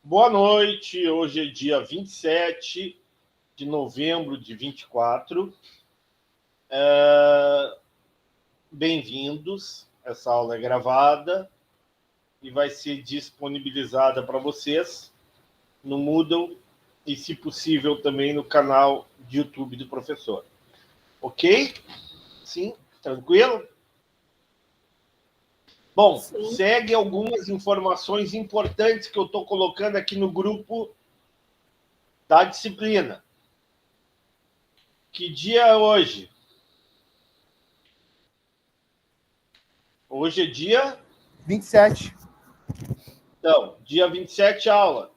Boa noite, hoje é dia 27 de novembro de 24. Bem-vindos, essa aula é gravada e vai ser disponibilizada para vocês no Moodle e, se possível, também no canal de YouTube do professor. Ok? Sim? Tranquilo? Bom, sim. Segue algumas informações importantes que eu estou colocando aqui no grupo da disciplina. Que dia é hoje? Hoje é dia 27. Então, dia 27, aula.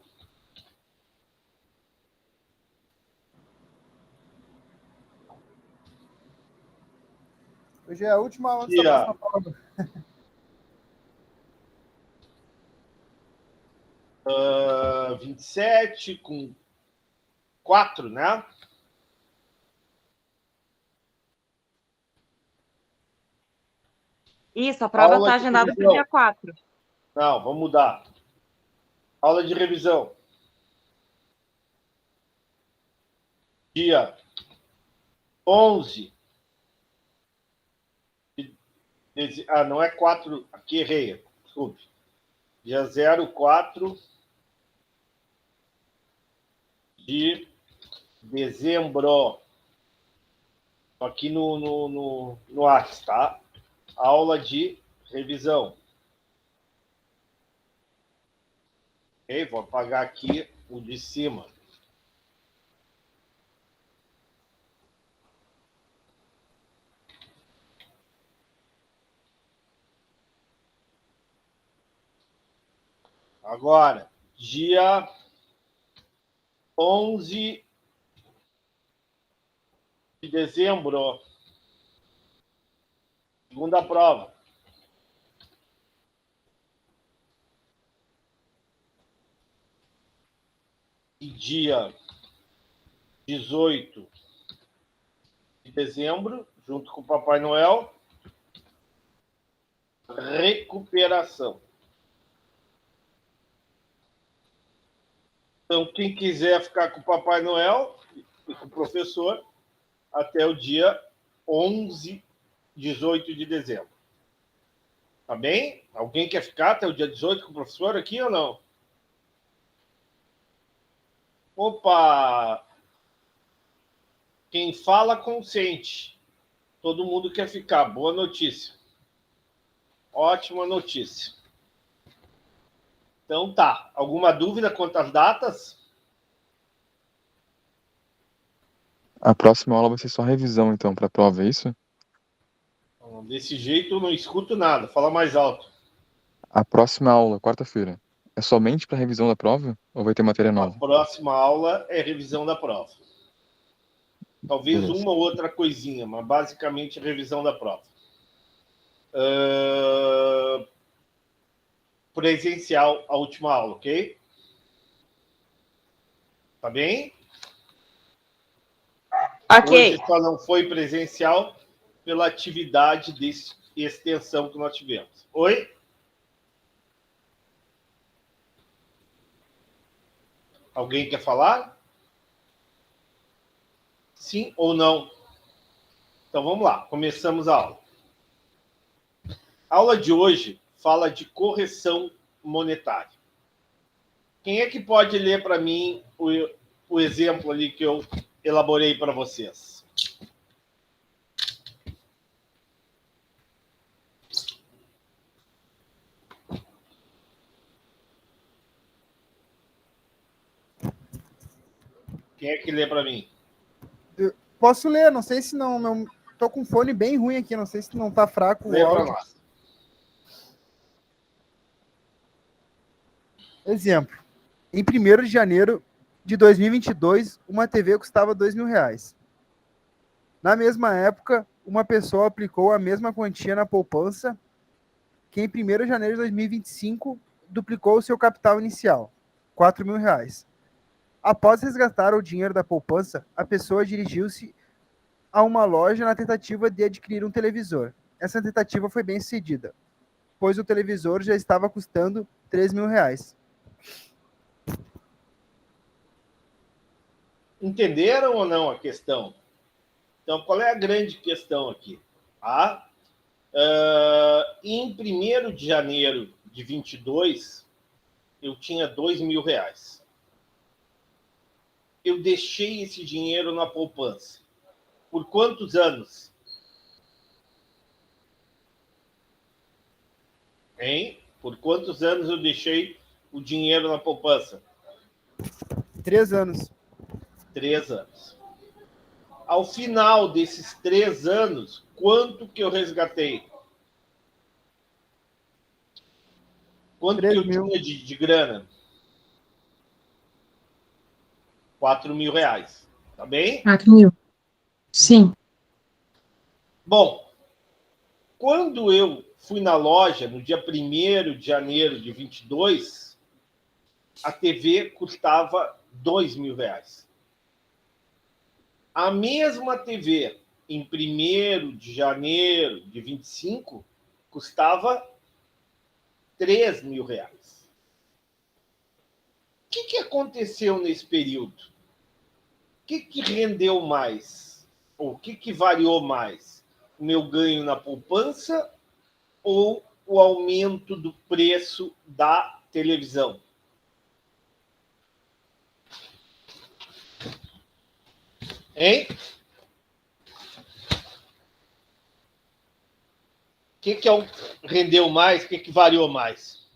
Hoje é a última aula dessa próxima prova. 27 com 4, né? Isso, a prova está agendada para o dia 4. Não, vamos mudar. Aula de revisão. Dia 11. Não é 4, aqui errei. Desculpe. Dia 04 de dezembro. Aqui no Whats, tá? Aula de revisão. Ok? Vou apagar aqui o de cima. Agora, dia 11 de dezembro, segunda prova. E dia 18 de dezembro, junto com o Papai Noel, recuperação. Então, quem quiser ficar com o Papai Noel e com o professor, até o dia 11, 18 de dezembro. Tá bem? Alguém quer ficar até o dia 18 com o professor aqui ou não? Opa! Quem fala, consente. Todo mundo quer ficar. Boa notícia. Ótima notícia. Então tá. Alguma dúvida quanto às datas? A próxima aula vai ser só revisão, então, para a prova, é isso? Desse jeito eu não escuto nada. Fala mais alto. A próxima aula, quarta-feira, é somente para revisão da prova? Ou vai ter matéria nova? A próxima aula é revisão da prova. Talvez Beleza. uma ou outra coisinha, mas basicamente revisão da prova. Presencial a última aula, ok? Tá bem? Ok. Hoje só não foi presencial pela atividade de extensão que nós tivemos. Oi? Alguém quer falar? Sim ou não? Então vamos lá, começamos a aula. A aula de hoje fala de correção monetária. Quem é que pode ler para mim o exemplo ali que eu elaborei para vocês? Quem é que lê para mim? Posso ler, não sei se não... Tô com fone bem ruim aqui, não sei se não tá fraco Lê o para áudio. nós. Exemplo. Em 1º de janeiro de 2022, uma TV custava R$2.000. Na mesma época, uma pessoa aplicou a mesma quantia na poupança, que em 1º de janeiro de 2025 duplicou o seu capital inicial, R$4.000. Após resgatar o dinheiro da poupança, a pessoa dirigiu-se a uma loja na tentativa de adquirir um televisor. Essa tentativa foi bem sucedida, pois o televisor já estava custando R$3.000. Entenderam ou não a questão? Então, qual é a grande questão aqui? Em 1º de janeiro de 22, eu tinha R$2.000. Eu deixei esse dinheiro na poupança. Por quantos anos? Hein? Por quantos anos eu deixei o dinheiro na poupança? 3 anos. 3 anos. Ao final desses 3 anos, quanto que eu resgatei? Quanto que eu 3.000. tinha de grana? R$4.000. Tá bem? 4.000. Sim. Bom, quando eu fui na loja, no dia 1º de janeiro de 22, a TV custava R$2.000. A mesma TV, em 1º de janeiro de 25, custava R$3.000. O que aconteceu nesse período? O que rendeu mais? Ou o que variou mais? O meu ganho na poupança ou o aumento do preço da televisão? Hein? O que rendeu mais? O que variou mais?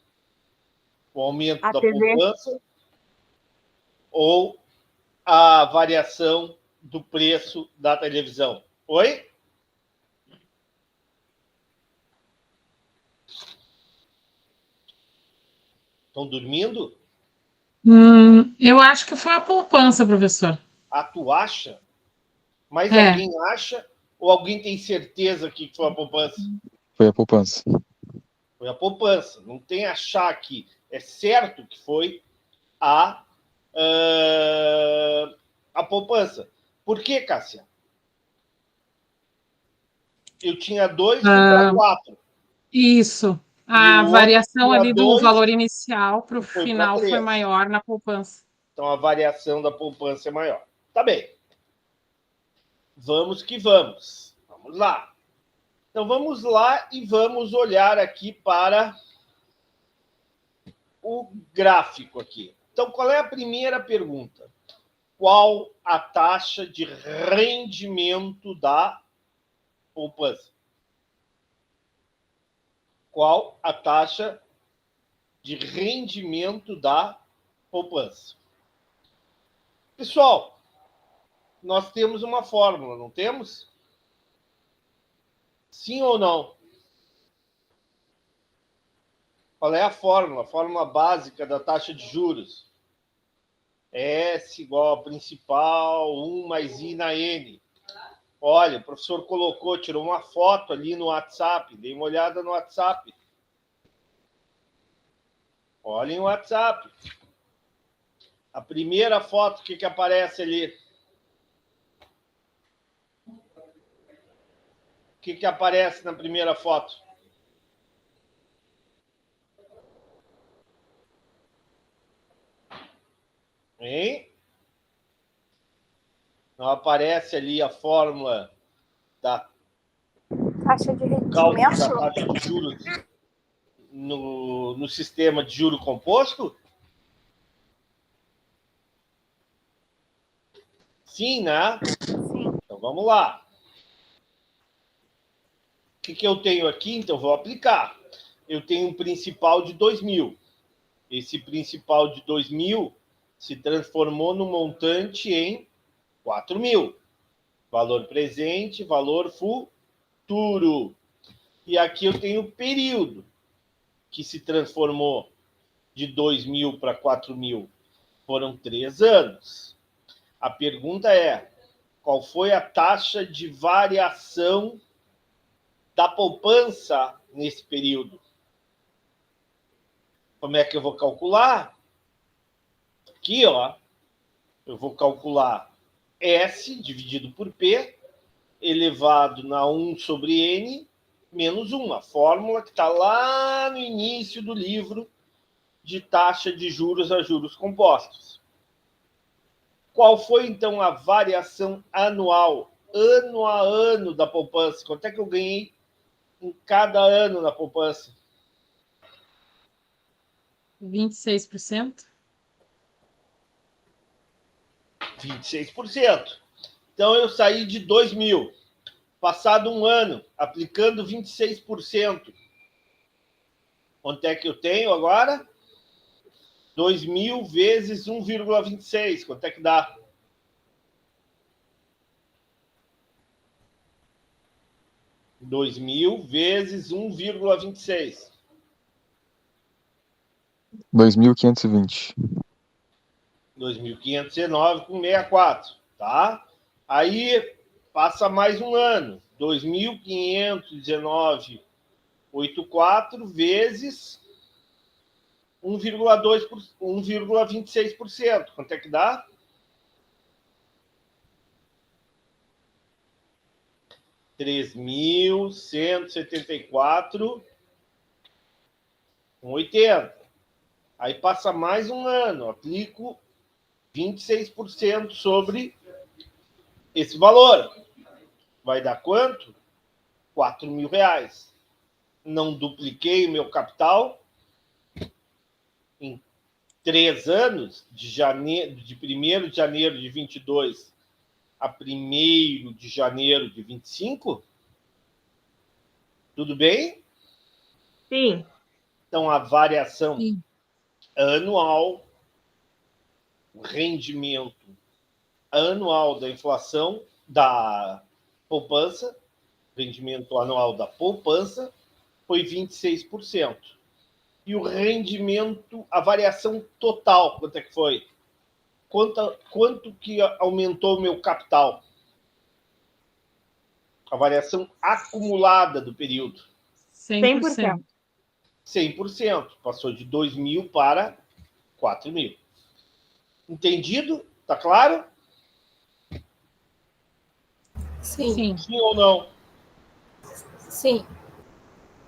O aumento A da TV. poupança ou a variação do preço da televisão? Oi? Estão dormindo? Eu acho que foi a poupança, professor. Tu acha? Mas É. alguém acha ou alguém tem certeza que foi a poupança? Foi a poupança. Foi a poupança. Não tem achar aqui. É certo que foi a poupança. Por quê, Cássia? Eu tinha 2, fui para 4. Isso. E A o outro variação tinha ali do 2, valor inicial para o foi para final foi 3. maior na poupança. Então, a variação da poupança é maior. Tá bem. Vamos que vamos. Vamos lá. Então, vamos lá e vamos olhar aqui para o gráfico aqui. Então, qual é a primeira pergunta? Qual a taxa de rendimento da poupança? Qual a taxa de rendimento da poupança? Pessoal, nós temos uma fórmula, não temos? Sim ou não? Qual é a fórmula? A fórmula básica da taxa de juros. S igual a principal, 1 mais I na N. Olha, o professor tirou uma foto ali no WhatsApp. Dê uma olhada no WhatsApp. Olhem o WhatsApp. A primeira foto, o que aparece ali? O que aparece na primeira foto? Hein? Não aparece ali a fórmula da taxa de cálculo rendimento? da taxa de juros no sistema de juro composto? Sim, né? Sim. Então, vamos lá. O que eu tenho aqui? Então, vou aplicar. Eu tenho um principal de 2.000. Esse principal de 2.000 se transformou no montante em 4.000. Valor presente, valor futuro. E aqui eu tenho o período que se transformou de 2.000 para 4.000. Foram 3 anos. A pergunta é, qual foi a taxa de variação da poupança nesse período? Como é que eu vou calcular? Aqui, ó, eu vou calcular S dividido por P, elevado na 1 sobre N, menos 1, a fórmula que está lá no início do livro de taxa de juros a juros compostos. Qual foi, então, a variação anual, ano a ano da poupança? Quanto é que eu ganhei em cada ano na poupança? 26%. 26%. Então, eu saí de 2.000. Passado um ano, aplicando 26%. Quanto é que eu tenho agora? 2.000 vezes 1,26. Quanto é que dá? 2.000 vezes 1,26. 2.520. 2.519,64, tá? Aí passa mais um ano. 2.519,84 vezes 1,26%. Quanto é que dá? 3.174,80. Aí passa mais um ano, aplico 26% sobre esse valor. Vai dar quanto? R$4.000. Não dupliquei o meu capital em 3 anos, de 1º de janeiro de 22 a 1º de janeiro de 25? Tudo bem? Sim. Então, a variação Sim. anual, o rendimento anual da inflação, da poupança, rendimento anual da poupança, foi 26%. E o rendimento, a variação total, quanto é que foi? Quanto que aumentou o meu capital? A variação acumulada do período. 100%. 100%. Passou de 2.000 para 4.000. Entendido? Tá claro? Sim. Sim ou não? Sim.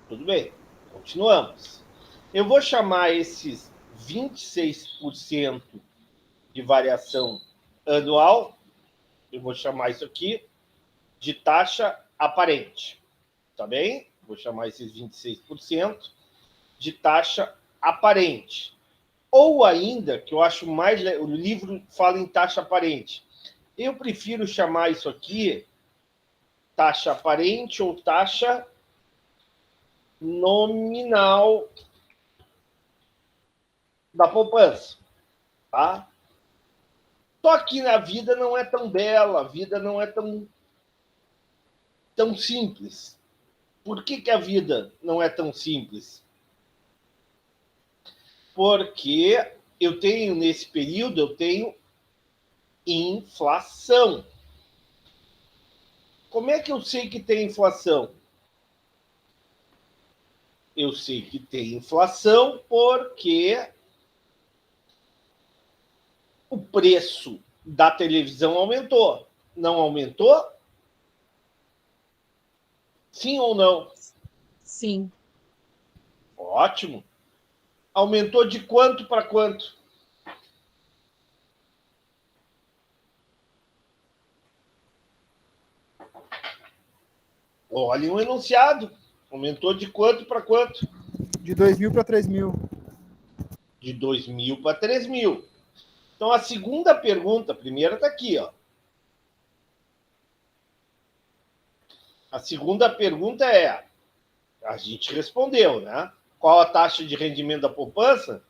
Tudo bem. Continuamos. Eu vou chamar esses 26% de variação anual, eu vou chamar isso aqui de taxa aparente. Tá bem? Vou chamar esses 26% de taxa aparente. Ou ainda, que eu acho mais... O livro fala em taxa aparente. Eu prefiro chamar isso aqui taxa aparente ou taxa nominal da poupança. Tá? Só que a vida não é tão bela, a vida não é tão simples. Por que a vida não é tão simples? Porque eu tenho, nesse período, eu tenho inflação. Como é que eu sei que tem inflação? Eu sei que tem inflação porque o preço da televisão aumentou. Não aumentou? Sim ou não? Sim. Ótimo. Aumentou de quanto para quanto? Olha um enunciado. Aumentou de quanto para quanto? De 2.000 para 3.000. De 2.000 para 3.000. Então, a segunda pergunta, a primeira está aqui, ó. A segunda pergunta é, a gente respondeu, né? Qual a taxa de rendimento da poupança?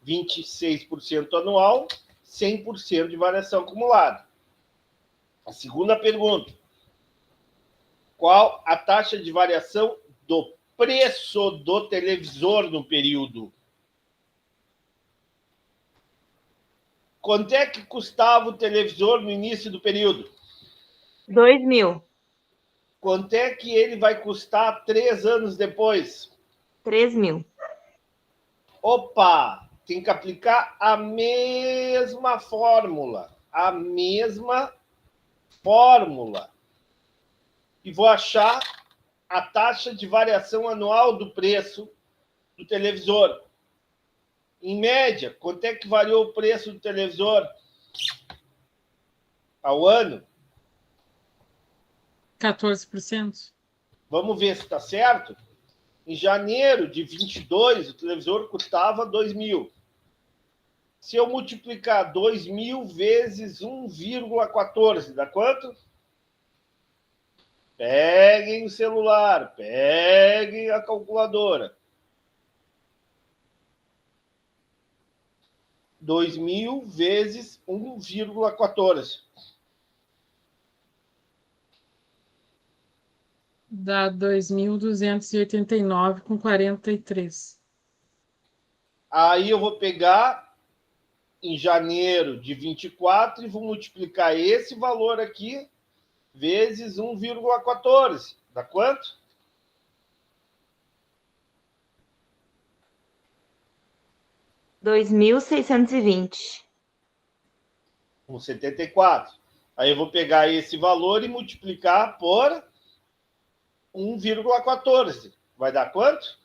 26% anual, 100% de variação acumulada. A segunda pergunta, qual a taxa de variação do preço do televisor no período? Quanto é que custava o televisor no início do período? 2.000. Quanto é que ele vai custar 3 anos depois? 3.000. Opa! Tem que aplicar a mesma fórmula. A mesma fórmula. E vou achar a taxa de variação anual do preço do televisor. Em média, quanto é que variou o preço do televisor? ao ano. 14%. Vamos ver se está certo. Em janeiro de 22, o televisor custava 2.000. Se eu multiplicar 2.000 vezes 1,14, dá quanto? Peguem o celular, peguem a calculadora. 2.000 vezes 1,14. Dá 2.289,43. Aí eu vou pegar em janeiro de 24 e vou multiplicar esse valor aqui vezes 1,14. Dá quanto? R$ 2.620. 1,74. Aí eu vou pegar esse valor e multiplicar por 1,14. Vai dar quanto?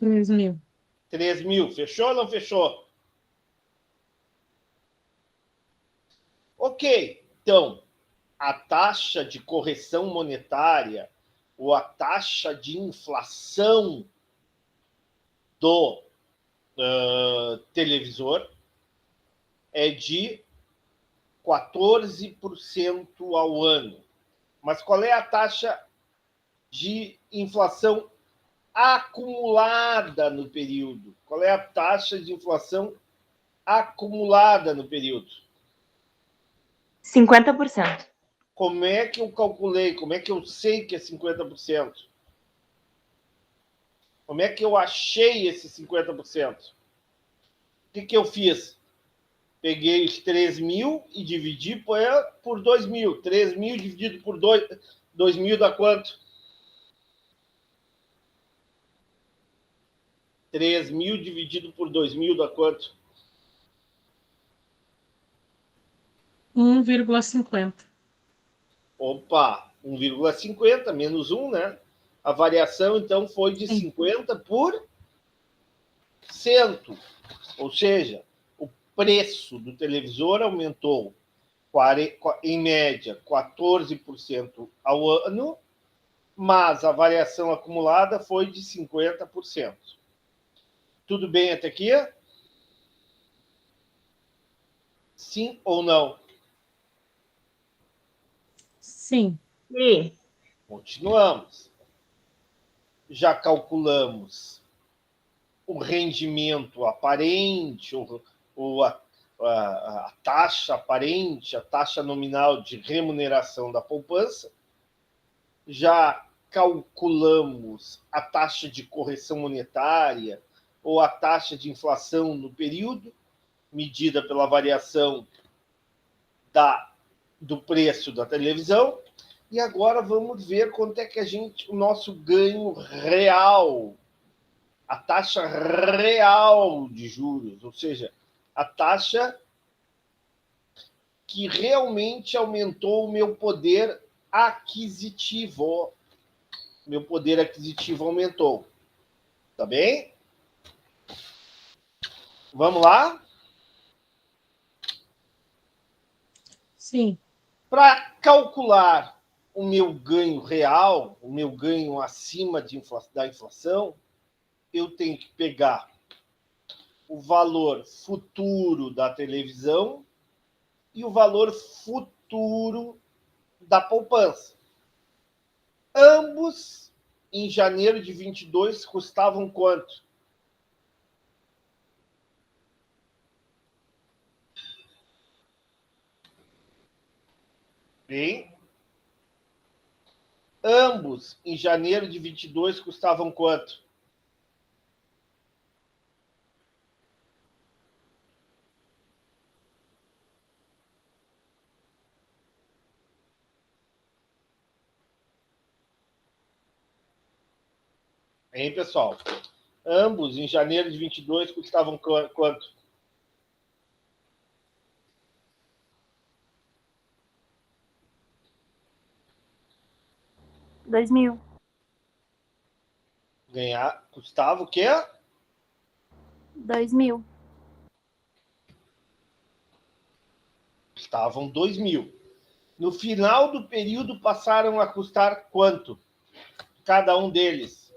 R$ 3.000. 3.000. Fechou ou não fechou? Ok. Então, a taxa de correção monetária ou a taxa de inflação do televisor é de 14% ao ano. Mas qual é a taxa de inflação acumulada no período? Qual é a taxa de inflação acumulada no período? 50%. Como é que eu calculei? Como é que eu sei que é 50%? Como é que eu achei esse 50%? O que eu fiz? Peguei os 3.000 e dividi por 2.000. 3.000 dividido por 2.000 dá quanto? 3.000 dividido por 2.000 dá quanto? 1,50. Opa, 1,50 menos 1, né? A variação, então, foi de 50%. Ou seja, o preço do televisor aumentou, em média, 14% ao ano, mas a variação acumulada foi de 50%. Tudo bem até aqui? Sim ou não? Sim. Sim. Continuamos. Já calculamos o rendimento aparente, ou a taxa aparente, a taxa nominal de remuneração da poupança. Já calculamos a taxa de correção monetária ou a taxa de inflação no período, medida pela variação do preço da televisão. E agora vamos ver quanto é que o nosso ganho real, a taxa real de juros, ou seja, a taxa que realmente aumentou o meu poder aquisitivo. Meu poder aquisitivo aumentou. Tá bem? Vamos lá? Sim. Para calcular o meu ganho real, o meu ganho acima da inflação, eu tenho que pegar o valor futuro da televisão e o valor futuro da poupança. Ambos, em janeiro de 22, custavam quanto? Bem, ambos, em janeiro de 22, custavam quanto? Hein, pessoal? Ambos, em janeiro de 22, custavam quanto? 2.000. Custava o quê? 2.000. Estavam 2.000. No final do período passaram a custar quanto? Cada um deles.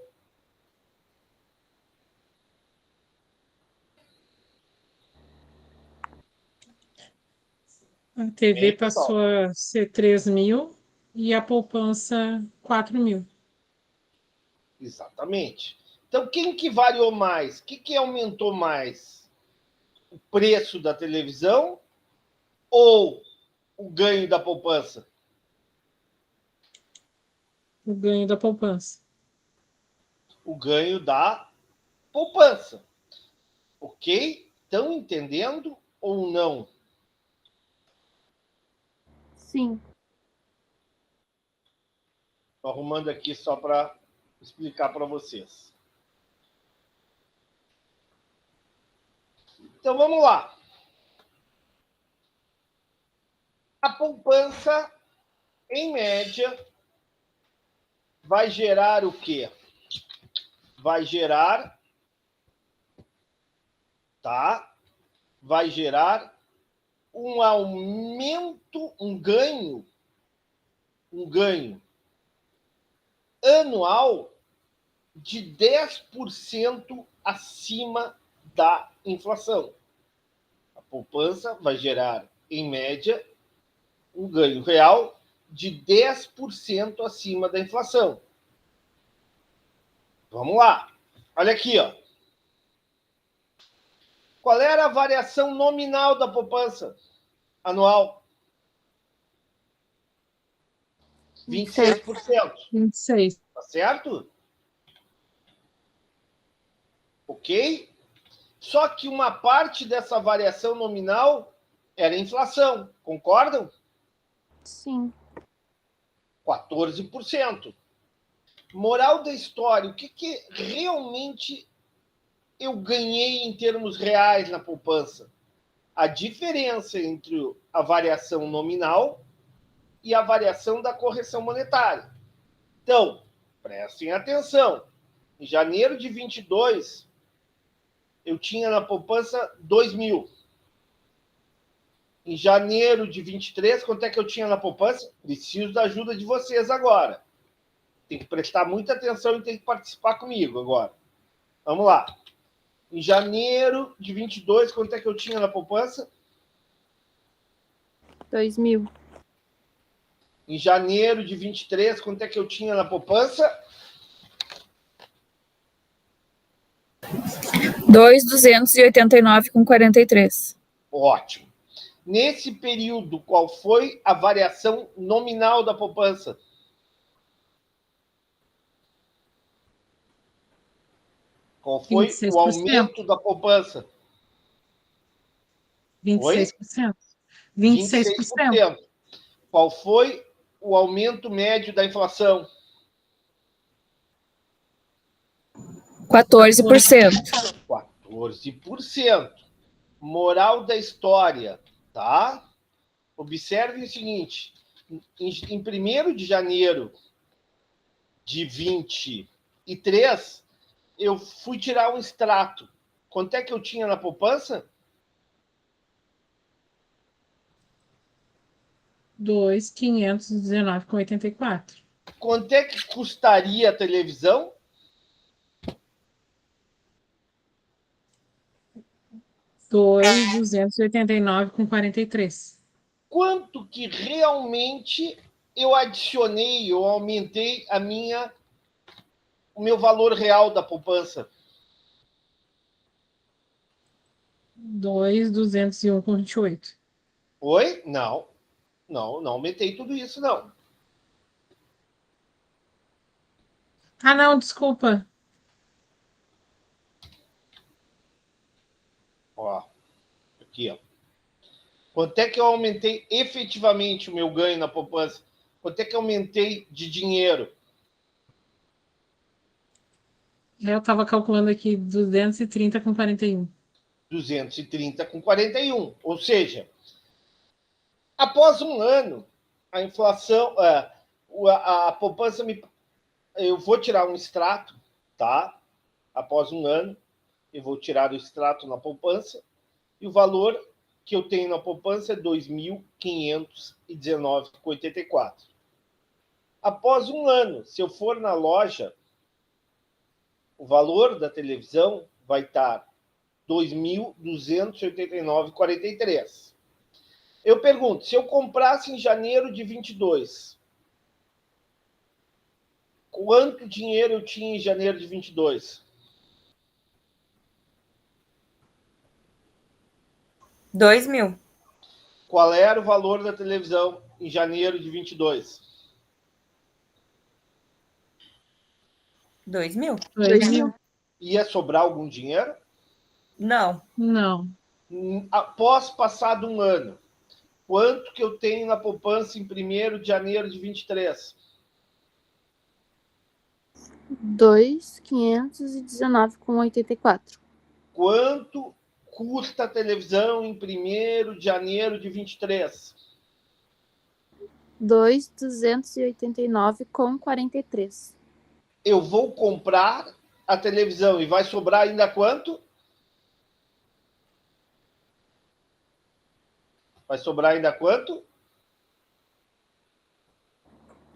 A TV Bem, pessoal. passou a ser 3.000 e a poupança 4.000. Exatamente. Então, quem que variou mais? O que aumentou mais? O preço da televisão ou o ganho da poupança? O ganho da poupança. O ganho da poupança. Ok? Estão entendendo ou não? Sim. Estou arrumando aqui só para explicar para vocês. Então, vamos lá. A poupança, em média, vai gerar o quê? Vai gerar, tá? Vai gerar um aumento, um ganho anual de 10% acima da inflação. A poupança vai gerar, em média, um ganho real de 10% acima da inflação. Vamos lá. Olha aqui, ó. Qual era a variação nominal da poupança anual? 26%. 26. Tá certo? Ok? Só que uma parte dessa variação nominal era inflação. Concordam? Sim. 14%. Moral da história, o que realmente eu ganhei em termos reais na poupança? A diferença entre a variação nominal e a variação da correção monetária. Então, prestem atenção. Em janeiro de 22, eu tinha na poupança 2.000. Em janeiro de 23, quanto é que eu tinha na poupança? Preciso da ajuda de vocês agora. Tem que prestar muita atenção e tem que participar comigo agora. Vamos lá. Em janeiro de 22, quanto é que eu tinha na poupança? 2.000. Em janeiro de 23, quanto é que eu tinha na poupança? 2.289,43. Ótimo. Nesse período, qual foi a variação nominal da poupança? Qual foi 26%. o aumento da poupança? 26%. 26%. 26%. Qual foi o aumento médio da inflação? 14%. 14%. Moral da história, tá? Observe o seguinte: em 1º de janeiro de 23, eu fui tirar um extrato. Quanto é que eu tinha na poupança? 2.519,84. Quanto é que custaria a televisão? 2.289,43. Quanto que realmente eu adicionei, eu aumentei o meu valor real da poupança? 2.201,28. Oi? Não, não aumentei tudo isso, não. Ah, não, desculpa. Ó, aqui, ó. Quanto é que eu aumentei efetivamente o meu ganho na poupança? Quanto é que eu aumentei de dinheiro? Eu estava calculando aqui 230,41. 230,41. Ou seja, após um ano, a inflação, a poupança eu vou tirar um extrato, tá? Após um ano, Eu vou tirar o extrato na poupança e o valor que eu tenho na poupança é R$ 2.519,84. Após um ano, se eu for na loja, o valor da televisão vai estar R$ 2.289,43. Eu pergunto, se eu comprasse em janeiro de 22, quanto dinheiro eu tinha em janeiro de 22? 2.000. Qual era o valor da televisão em janeiro de 22? 2.000? 2.000? Ia sobrar algum dinheiro? Não. Não. Após passado um ano, quanto que eu tenho na poupança em 1º de janeiro de 23? 2.519,84. Quanto custa a televisão em 1º de janeiro de 23? 2.289,43. Eu vou comprar a televisão e vai sobrar ainda quanto? Vai sobrar ainda quanto?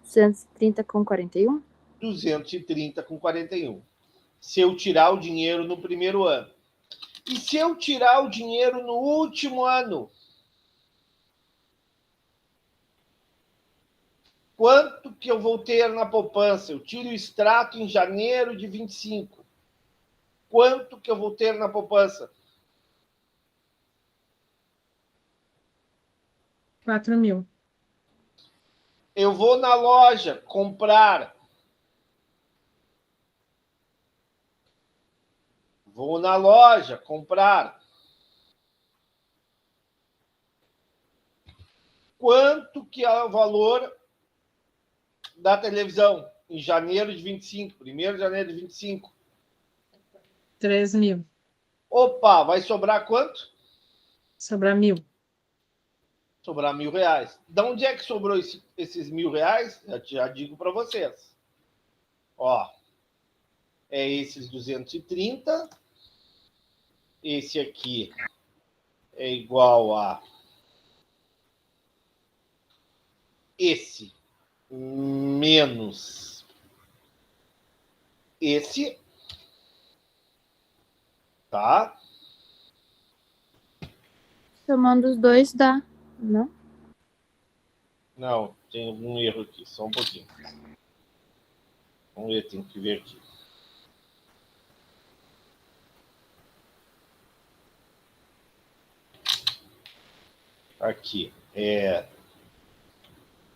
230,41. 230,41. Se eu tirar o dinheiro no primeiro ano. E se eu tirar o dinheiro no último ano? Quanto que eu vou ter na poupança? Eu tiro o extrato em janeiro de 25. Quanto que eu vou ter na poupança? 4.000. Eu vou na loja comprar. Vou na loja comprar. Quanto que é o valor da televisão em janeiro de 25? 1º de janeiro de 25. 3.000. Opa, vai sobrar quanto? Sobrar 1.000. Sobrar R$ 1.000. De onde é que sobrou esses R$ 1.000? Eu já digo para vocês. Ó, é esses 230. Esse aqui é igual a esse menos esse, tá? Somando os dois dá, não? Não, tem um erro aqui, só um pouquinho. Vamos ver, tem que ver aqui. Aqui, é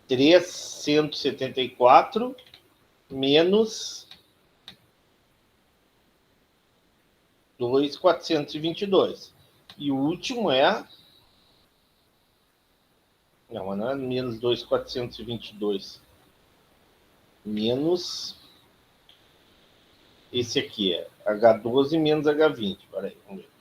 374 menos 2.422. E o último é... Não, mas não é menos 2.422. Menos... Esse aqui é H12 menos H20. Peraí, vamos ver.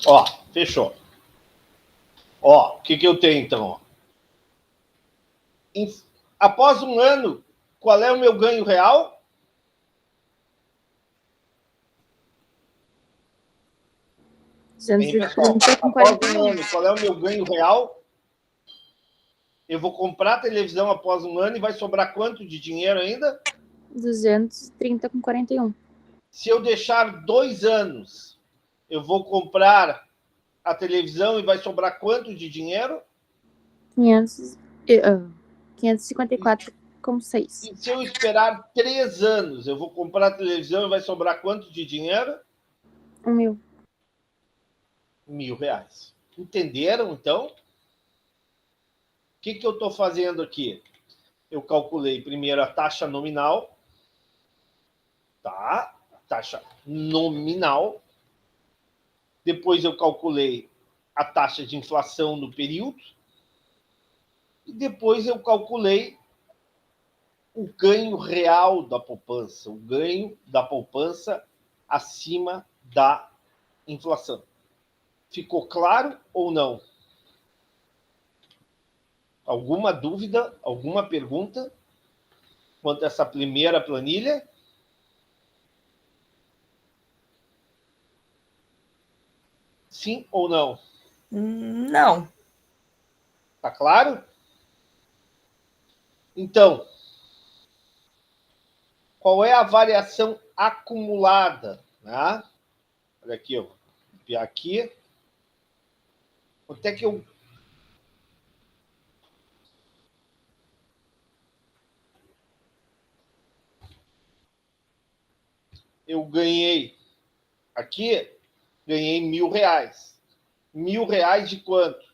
Ó, fechou. Ó, o que eu tenho então? Ó? Após um ano, qual é o meu ganho real? Hein, pessoal? Após um ano, qual é o meu ganho real? Eu vou comprar a televisão após um ano e vai sobrar quanto de dinheiro ainda? 230,41. Se eu deixar 2 anos, eu vou comprar a televisão e vai sobrar quanto de dinheiro? 554,6. E se eu esperar 3 anos, eu vou comprar a televisão e vai sobrar quanto de dinheiro? 1.000. R$ 1.000. Entenderam, então? O que eu estou fazendo aqui? Eu calculei primeiro a taxa nominal, tá? A taxa nominal. Depois eu calculei a taxa de inflação no período. E depois eu calculei o ganho real da poupança, o ganho da poupança acima da inflação. Ficou claro ou não? Alguma dúvida, alguma pergunta quanto a essa primeira planilha? Sim ou não? Não. Tá claro? Então, qual é a variação acumulada? Né? Olha aqui, ó. Vou copiar aqui. Quanto é que eu ganhei? Aqui, ganhei R$1.000. R$1.000 de quanto?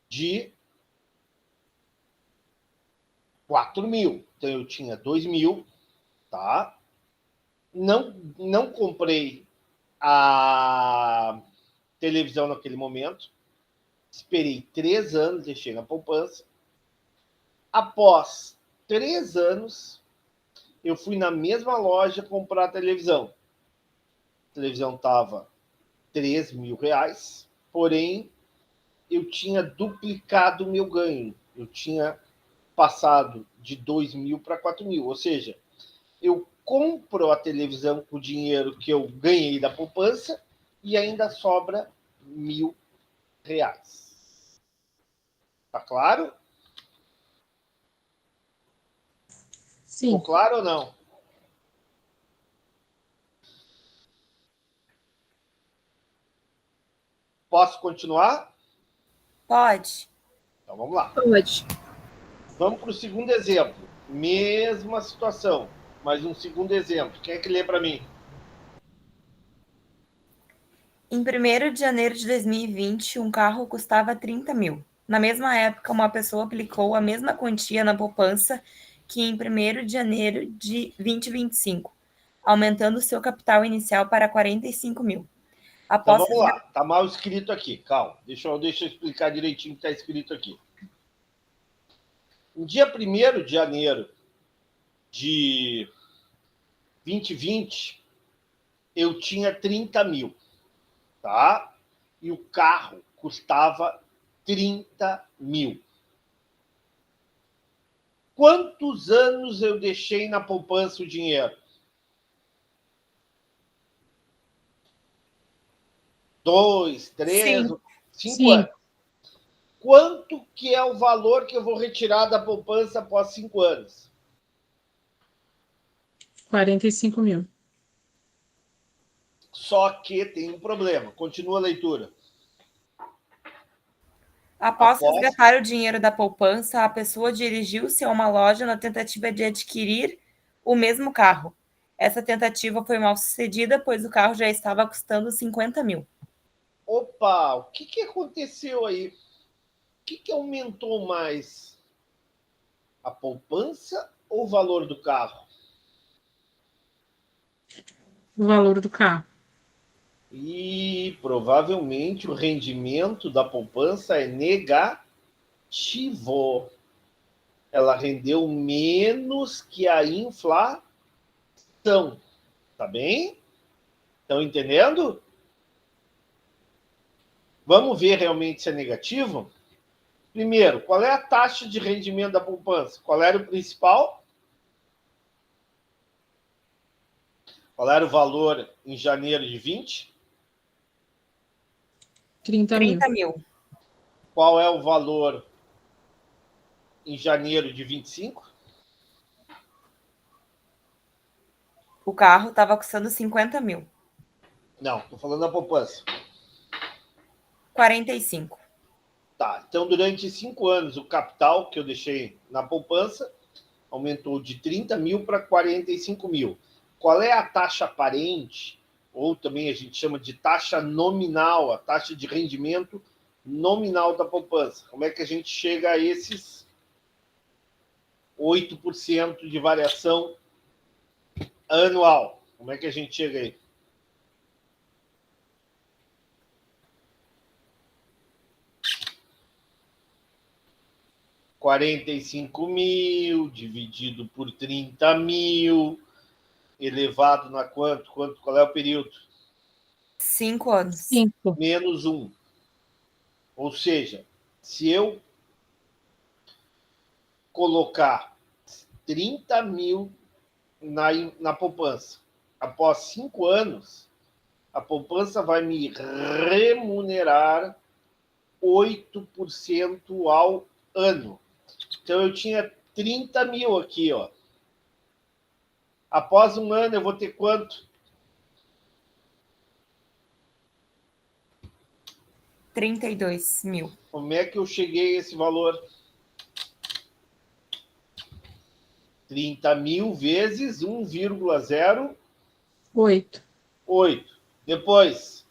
De 4.000. Então, eu tinha 2.000, tá? Não comprei a televisão naquele momento. Esperei 3 anos, deixei na poupança. Após 3 anos, eu fui na mesma loja comprar a televisão. A televisão estava R$3.000, porém, eu tinha duplicado o meu ganho. Eu tinha passado de 2.000 para 4.000. Ou seja, eu compro a televisão com o dinheiro que eu ganhei da poupança e ainda sobra R$1.000. Tá claro? Sim. Ficou claro ou não? Posso continuar? Pode. Então vamos lá. Pode. Vamos para o segundo exemplo. Mesma situação, mas um segundo exemplo. Quem é que lê para mim? Em 1º de janeiro de 2020, um carro custava 30 mil. Na mesma época, uma pessoa aplicou a mesma quantia na poupança que em 1º de janeiro de 2025, aumentando seu capital inicial para 45 mil. Então Após vamos lá. Está mal escrito aqui. Calma. Deixa eu explicar direitinho o que está escrito aqui. No dia 1º de janeiro de 2020, eu tinha 30 mil, tá? E o carro custava 30 mil. Quantos anos eu deixei na poupança o dinheiro? 2, 3, 5 Sim. anos. Quanto que é o valor que eu vou retirar da poupança após 5 anos? 45 mil. Só que tem um problema. Continua a leitura. Após resgatar o dinheiro da poupança, a pessoa dirigiu-se a uma loja na tentativa de adquirir o mesmo carro. Essa tentativa foi mal sucedida, pois o carro já estava custando 50 mil. Opa, o que aconteceu aí? O que aumentou mais? A poupança ou o valor do carro? O valor do carro. E provavelmente o rendimento da poupança é negativo. Ela rendeu menos que a inflação. Tá bem? Estão entendendo? Vamos ver realmente se é negativo? Primeiro, qual é a taxa de rendimento da poupança? Qual era o principal? Qual era o valor em janeiro de 20? 30 mil. 30 mil. Qual é o valor em janeiro de 25? O carro estava custando 50 mil. Não, estou falando da poupança. 45. Tá, então durante 5 anos o capital que eu deixei na poupança aumentou de 30 mil para 45 mil. Qual é a taxa aparente, ou também a gente chama de taxa nominal, a taxa de rendimento nominal da poupança? Como é que a gente chega a esses 8% de variação anual? Como é que a gente chega aí? R$45.000 dividido por 30 mil, elevado na quanto? Qual é o período? 5 anos. 5. Menos 1. Ou seja, se eu colocar 30 mil na poupança, após 5 anos, a poupança vai me remunerar 8% ao ano. Então, eu tinha 30 mil aqui, ó. Após um ano, eu vou ter quanto? 32 mil. Como é que eu cheguei a esse valor? 30 mil vezes 1,08. 8. Depois,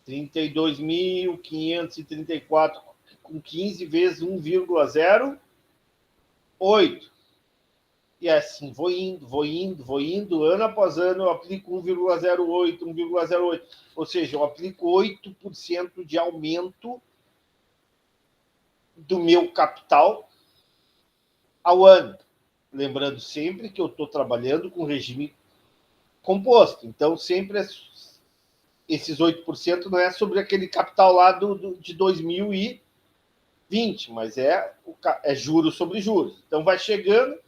32.534 com 15 vezes 1,08. E assim, vou indo, ano após ano, eu aplico 1,08, 1,08. Ou seja, eu aplico 8% de aumento do meu capital ao ano. Lembrando sempre que eu estou trabalhando com regime composto. Então, sempre esses 8% não é sobre aquele capital lá de 2020, mas é juros sobre juros. Então, vai chegando.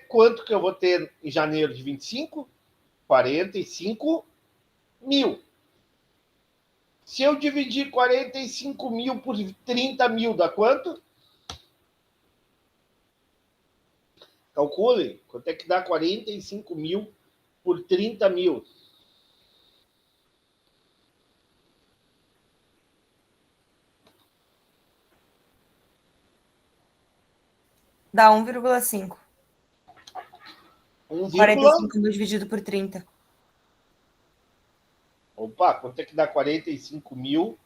Quanto que eu vou ter em janeiro de 25? 45 mil. Se eu dividir 45 mil por 30 mil, dá quanto? Calcule. Quanto é que dá 45 mil por 30 mil? Dá 1,5. 1, 45 mil dividido por 30. Opa, quanto é que dá 45 mil?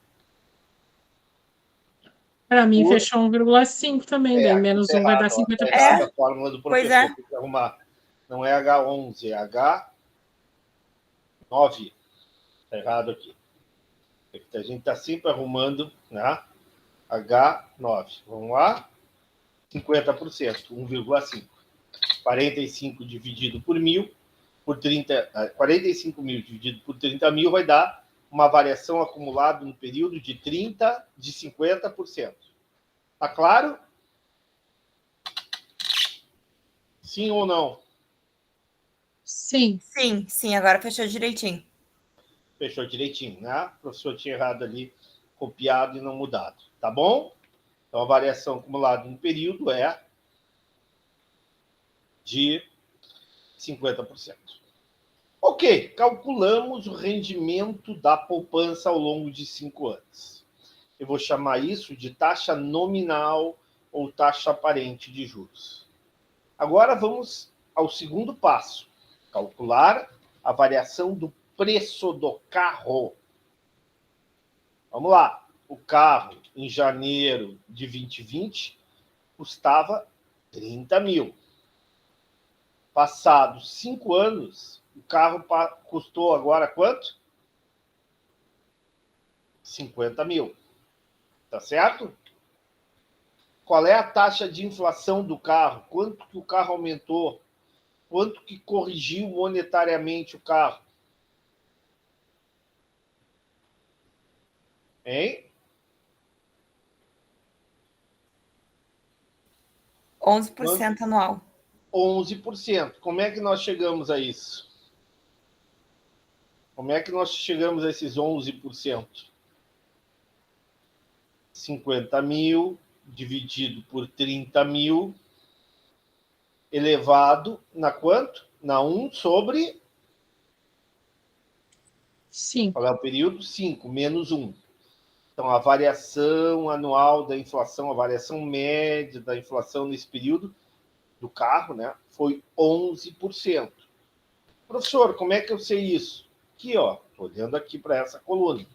Para mim, fechou 1,5 também, daí aqui menos tá 1 vai dar errado, ó, tá 50%. errado a fórmula do Pois professor. é. Tem que arrumar. Não é H11, é H9. Tá errado aqui. A gente tá sempre arrumando, né? H9. Vamos lá. 50%, 1,5. 45 dividido por 1.000, por 30, 45 mil dividido por 30 mil vai dar uma variação acumulada no período de 50%. Tá claro? Sim ou não? Sim. Sim, agora fechou direitinho. Fechou direitinho, né? O professor tinha errado ali, copiado e não mudado. Tá bom? Então, a variação acumulada no período é de 50%. Ok, calculamos o rendimento da poupança ao longo de 5 anos. Eu vou chamar isso de taxa nominal ou taxa aparente de juros. Agora vamos ao segundo passo. Calcular a variação do preço do carro. Vamos lá. O carro, em janeiro de 2020, custava 30 mil. Passados 5 anos, o carro custou agora quanto? 50 mil. Tá certo? Qual é a taxa de inflação do carro? Quanto que o carro aumentou? Quanto que corrigiu monetariamente o carro? Hein? 11% anual. 11%. Como é que nós chegamos a isso? Como é que nós chegamos a esses 11%? 50 mil dividido por 30 mil elevado na quanto? Na 1 sobre... 5. Qual é o período? 5, menos 1. Então, a variação anual da inflação, a variação média da inflação nesse período do carro, né, foi 11%. Professor, como é que eu sei isso? Aqui, ó, estou olhando aqui para essa coluna.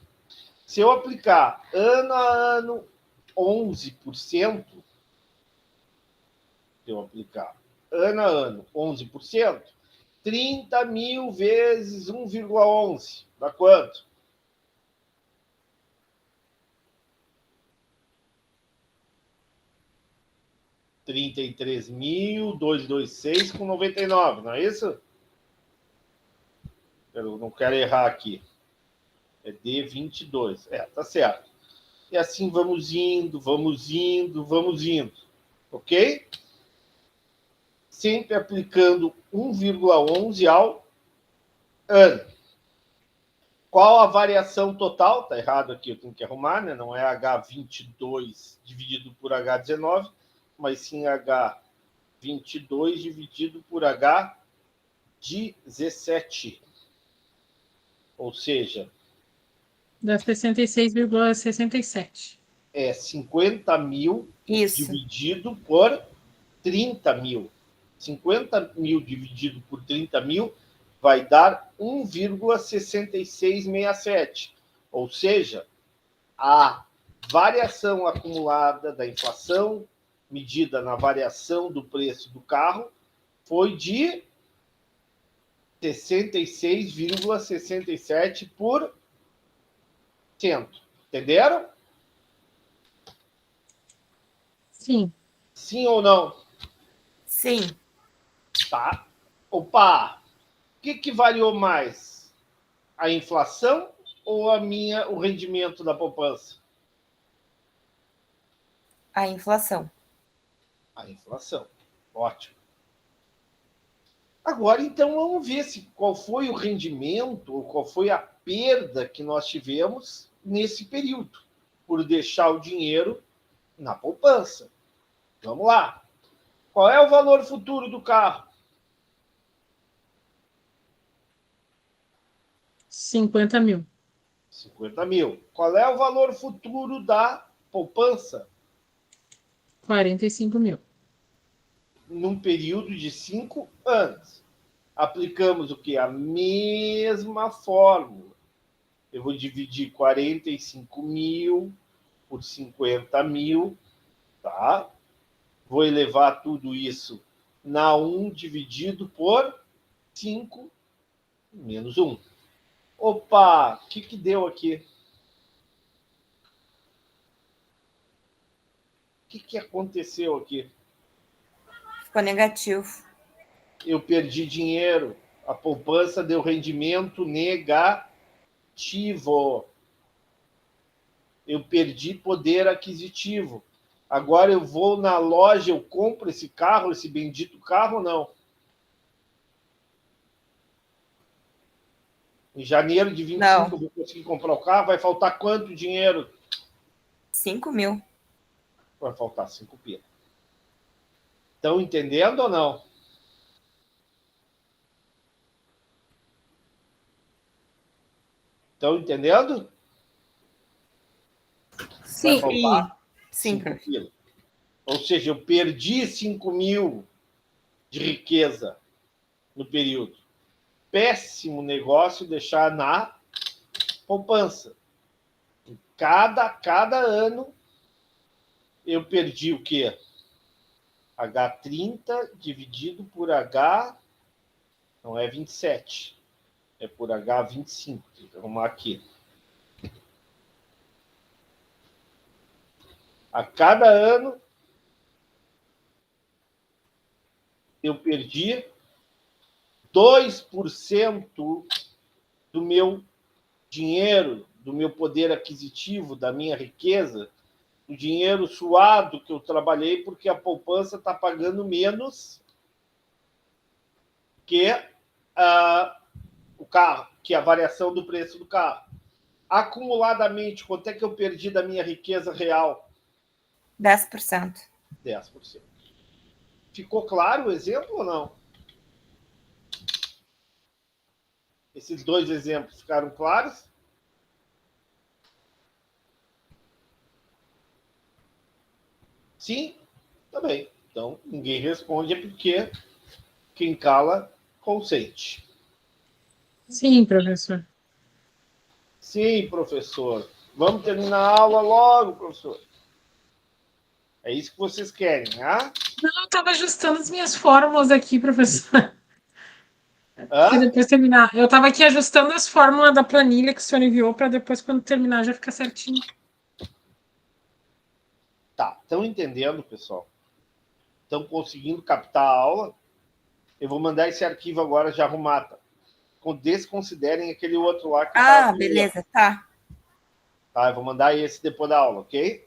Se eu aplicar ano a ano 11%, se eu aplicar ano a ano 11%, 30 mil vezes 1,11, dá quanto? R$33.226,99, não é isso? Eu não quero errar aqui. É D22. Tá certo. E assim vamos indo, vamos indo, vamos indo. Ok? Sempre aplicando 1,11 ao ano. Qual a variação total? Está errado aqui, eu tenho que arrumar, né? Não é H22 dividido por H19, mas sim H22 dividido por H17. Ou seja, Dá 66,67. é 50 mil Isso. dividido por 30 mil. 50 mil dividido por 30 mil vai dar 1,6667. Ou seja, a variação acumulada da inflação, medida na variação do preço do carro, foi de 66,67%. Entenderam? Sim. Sim ou não? Sim. Tá. Opa! O que variou mais? A inflação ou o rendimento da poupança? A inflação. A inflação. Ótimo. Agora, então, vamos ver qual foi o rendimento ou qual foi a perda que nós tivemos nesse período, por deixar o dinheiro na poupança. Vamos lá. Qual é o valor futuro do carro? 50 mil. 50 mil. Qual é o valor futuro da poupança? 45 mil. Num período de 5 anos. Aplicamos o que? A mesma fórmula. Eu vou dividir 45 mil por 50 mil, tá? Vou elevar tudo isso na 1 dividido por 5 menos 1. Opa, o que deu aqui? O que aconteceu aqui? Ficou negativo. Eu perdi dinheiro. A poupança deu rendimento negativo. Eu perdi poder aquisitivo. Agora eu vou na loja, eu compro esse carro, esse bendito carro ou não? Em janeiro de 25 Não. eu vou conseguir comprar o carro. Vai faltar quanto dinheiro? 5 mil. Vai faltar 5 pila. Estão entendendo ou não? Estão entendendo? Sim. Vai faltar Sim, 5 prof. pila. Ou seja, eu perdi 5 mil de riqueza no período. Péssimo negócio deixar na poupança. Cada ano eu perdi o quê? H30 dividido por H... Não é 27. É por H25. Tem que arrumar aqui. A cada ano eu perdi 2% do meu dinheiro, do meu poder aquisitivo, da minha riqueza, o dinheiro suado que eu trabalhei, porque a poupança está pagando menos que o carro, que a variação do preço do carro. Acumuladamente, quanto é que eu perdi da minha riqueza real? 10%. 10%. Ficou claro o exemplo ou não? Esses dois exemplos ficaram claros? Sim? Tá bem. Então, ninguém responde, é porque quem cala, consente. Sim, professor. Sim, professor. Vamos terminar a aula logo, professor. É isso que vocês querem, né? Não, eu estava ajustando as minhas fórmulas aqui, professor. Para Hã? depois terminar. Eu estava aqui ajustando as fórmulas da planilha que o senhor enviou para depois, quando terminar, já ficar certinho. Tá, estão entendendo, pessoal? Estão conseguindo captar a aula? Eu vou mandar esse arquivo agora já arrumado. desconsiderem aquele outro lá que Ah, beleza, tá. Tá, eu vou mandar esse depois da aula, ok?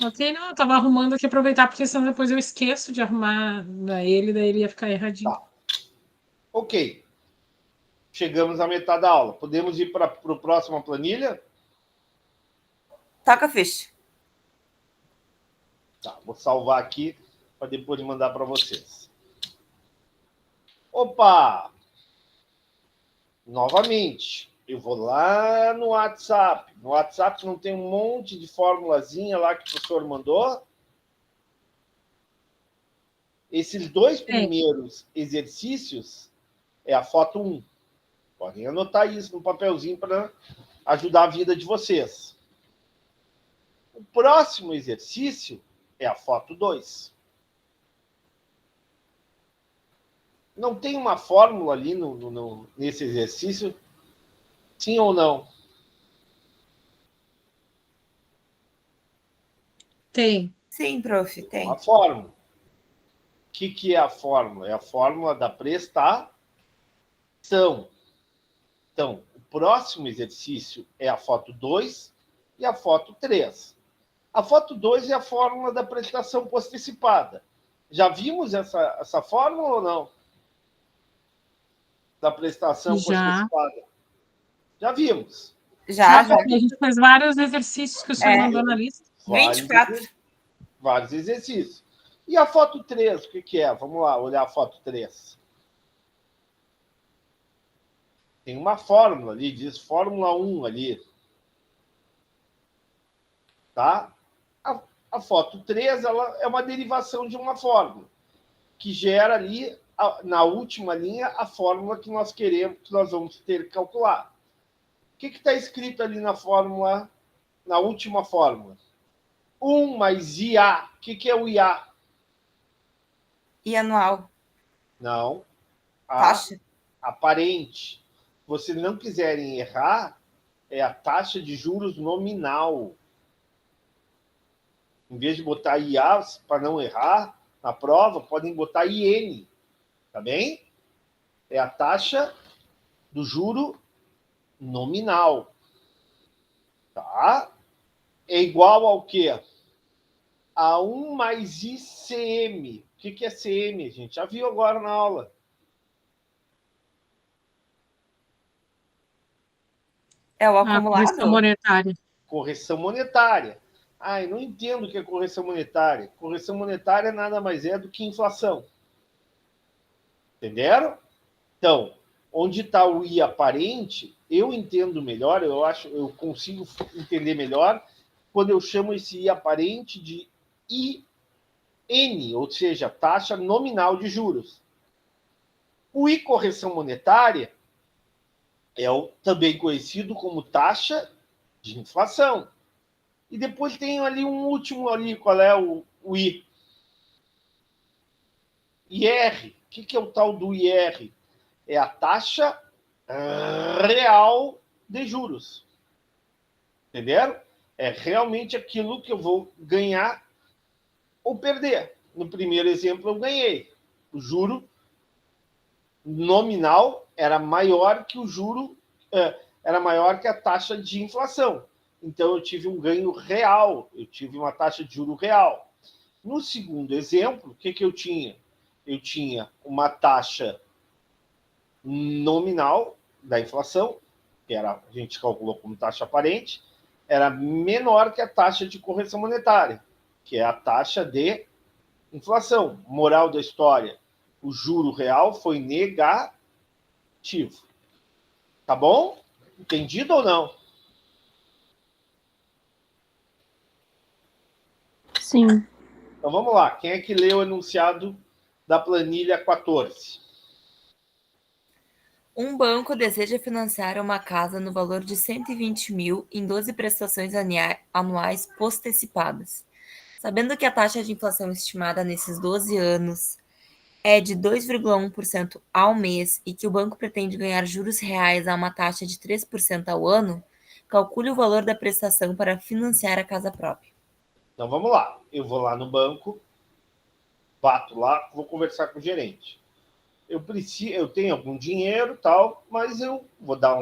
Ok, não, eu tava arrumando aqui, aproveitar, porque senão depois eu esqueço de arrumar daí ele ia ficar erradinho. Tá. Ok. Chegamos à metade da aula. Podemos ir para a próxima planilha? Toca a ficha. Tá, vou salvar aqui para depois mandar para vocês. Opa! Novamente, eu vou lá no WhatsApp. No WhatsApp não tem um monte de formulazinha lá que o professor mandou? Esses dois primeiros exercícios é a foto 1. Podem anotar isso no papelzinho para ajudar a vida de vocês. O próximo exercício é a foto 2. Não tem uma fórmula ali nesse exercício? Sim ou não? Tem. Sim, prof, tem. Uma fórmula. O que é a fórmula? É a fórmula da prestação. Então, o próximo exercício é a foto 2 e a foto 3. A foto 2 é a fórmula da prestação postecipada. Já vimos essa fórmula ou não? Da prestação postecipada. Já vimos. Já. A gente fez vários exercícios que o senhor mandou na lista. 24. Vários exercícios. E a foto 3, o que é? Vamos lá, olhar a foto 3. Tem uma fórmula ali, diz Fórmula 1 ali. Tá? A foto 3 ela é uma derivação de uma fórmula, que gera ali, na última linha, a fórmula que nós queremos, que nós vamos ter que calcular. O que está escrito ali na fórmula, na última fórmula? 1 mais IA. O que é o IA? E anual. Não. Taxa. Aparente. Se vocês não quiserem errar, é a taxa de juros nominal. Em vez de botar IA, para não errar na prova, podem botar IN. Tá bem? É a taxa do juro nominal. Tá? É igual ao quê? A 1 mais ICM. O que é CM? A gente já viu agora na aula. É o acumulado. Correção monetária. Correção monetária. Eu não entendo o que é correção monetária. Correção monetária nada mais é do que inflação. Entenderam? Então, onde está o I aparente, eu entendo melhor, eu consigo entender melhor quando eu chamo esse I aparente de IN, ou seja, taxa nominal de juros. O I correção monetária é também conhecido como taxa de inflação. E depois tem ali um último ali, qual é o I? IR. O que é o tal do IR? É a taxa real de juros. Entenderam? É realmente aquilo que eu vou ganhar ou perder. No primeiro exemplo, eu ganhei. O juro nominal era maior que o juro, era maior que a taxa de inflação. Então, eu tive um ganho real, eu tive uma taxa de juro real. No segundo exemplo, o que eu tinha? Eu tinha uma taxa nominal da inflação, que a gente calculou como taxa aparente, era menor que a taxa de correção monetária, que é a taxa de inflação. Moral da história, o juro real foi negativo. Tá bom? Entendido ou não? Sim. Então vamos lá. Quem é que leu o enunciado da planilha 14? Um banco deseja financiar uma casa no valor de 120 mil em 12 prestações anuais postecipadas. Sabendo que a taxa de inflação estimada nesses 12 anos é de 2,1% ao mês e que o banco pretende ganhar juros reais a uma taxa de 3% ao ano, calcule o valor da prestação para financiar a casa própria. Então vamos lá. Eu vou lá no banco, bato lá, vou conversar com o gerente. eu tenho algum dinheiro, tal, mas eu vou dar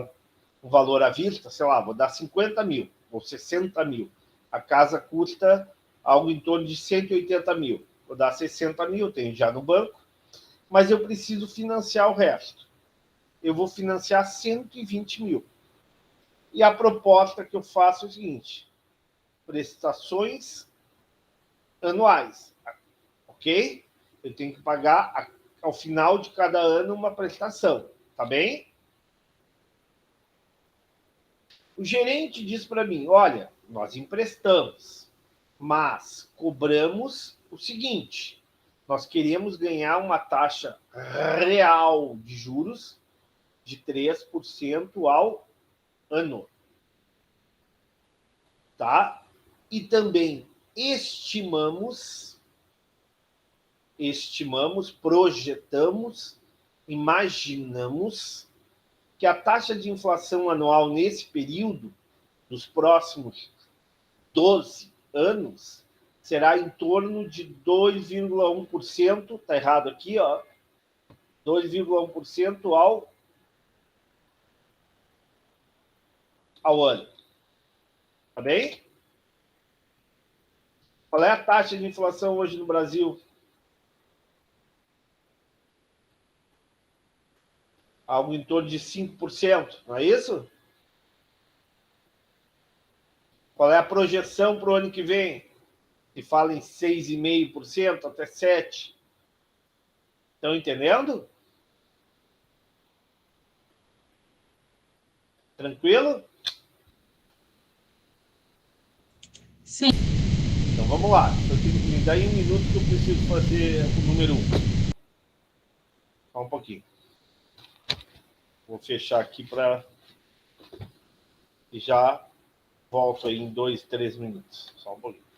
um valor à vista, sei lá, vou dar 50 mil ou 60 mil. A casa custa algo em torno de 180 mil. Vou dar 60 mil, tenho já no banco, mas eu preciso financiar o resto. Eu vou financiar 120 mil. E a proposta que eu faço é o seguinte: prestações anuais, ok? Eu tenho que pagar ao final de cada ano uma prestação, tá bem? O gerente diz para mim: olha, nós emprestamos, mas cobramos o seguinte: nós queremos ganhar uma taxa real de juros de 3% ao ano, tá? E também estimamos, projetamos, imaginamos que a taxa de inflação anual nesse período, nos próximos 12 anos, será em torno de 2,1%, está errado aqui, ó, 2,1% ao ano. Tá bem? Qual é a taxa de inflação hoje no Brasil? Algo em torno de 5%, não é isso? Qual é a projeção para o ano que vem? Se fala em 6,5% até 7%. Estão entendendo? Tranquilo? Sim. Então vamos lá. Me dá aí um minuto que eu preciso fazer o número 1. Só um pouquinho. Vou fechar aqui para... E já volto aí em 2, 3 minutos. Só um pouquinho.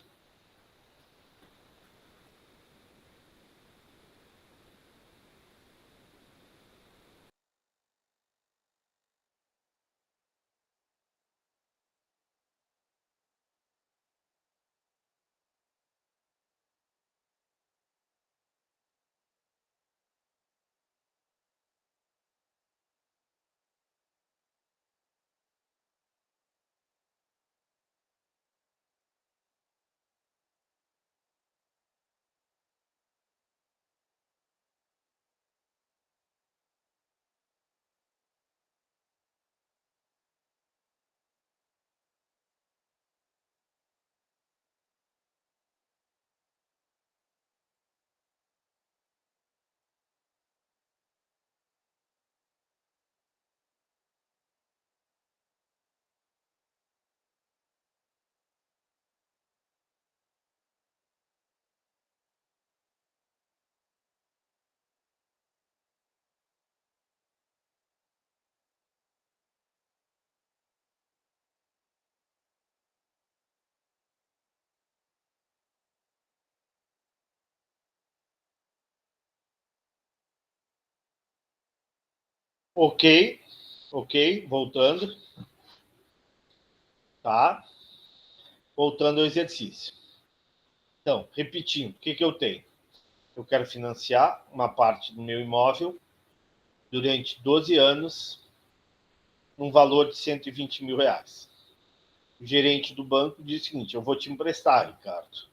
Ok, voltando. Tá? Voltando ao exercício. Então, repetindo, o que eu tenho? Eu quero financiar uma parte do meu imóvel durante 12 anos, num valor de 120 mil reais. O gerente do banco diz o seguinte: eu vou te emprestar, Ricardo,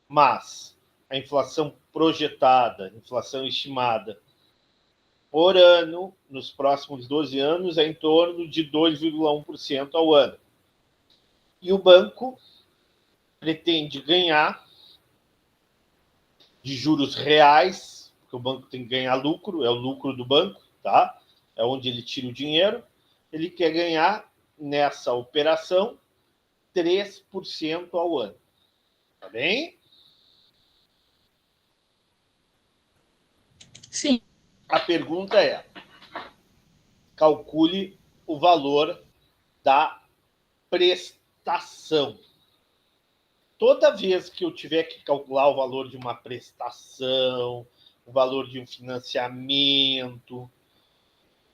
mas a inflação projetada, inflação estimada por ano, nos próximos 12 anos, é em torno de 2,1% ao ano. E o banco pretende ganhar de juros reais, porque o banco tem que ganhar lucro, é o lucro do banco, tá? É onde ele tira o dinheiro. Ele quer ganhar, nessa operação, 3% ao ano. Tá bem? Sim. A pergunta é: calcule o valor da prestação. Toda vez que eu tiver que calcular o valor de uma prestação, o valor de um financiamento,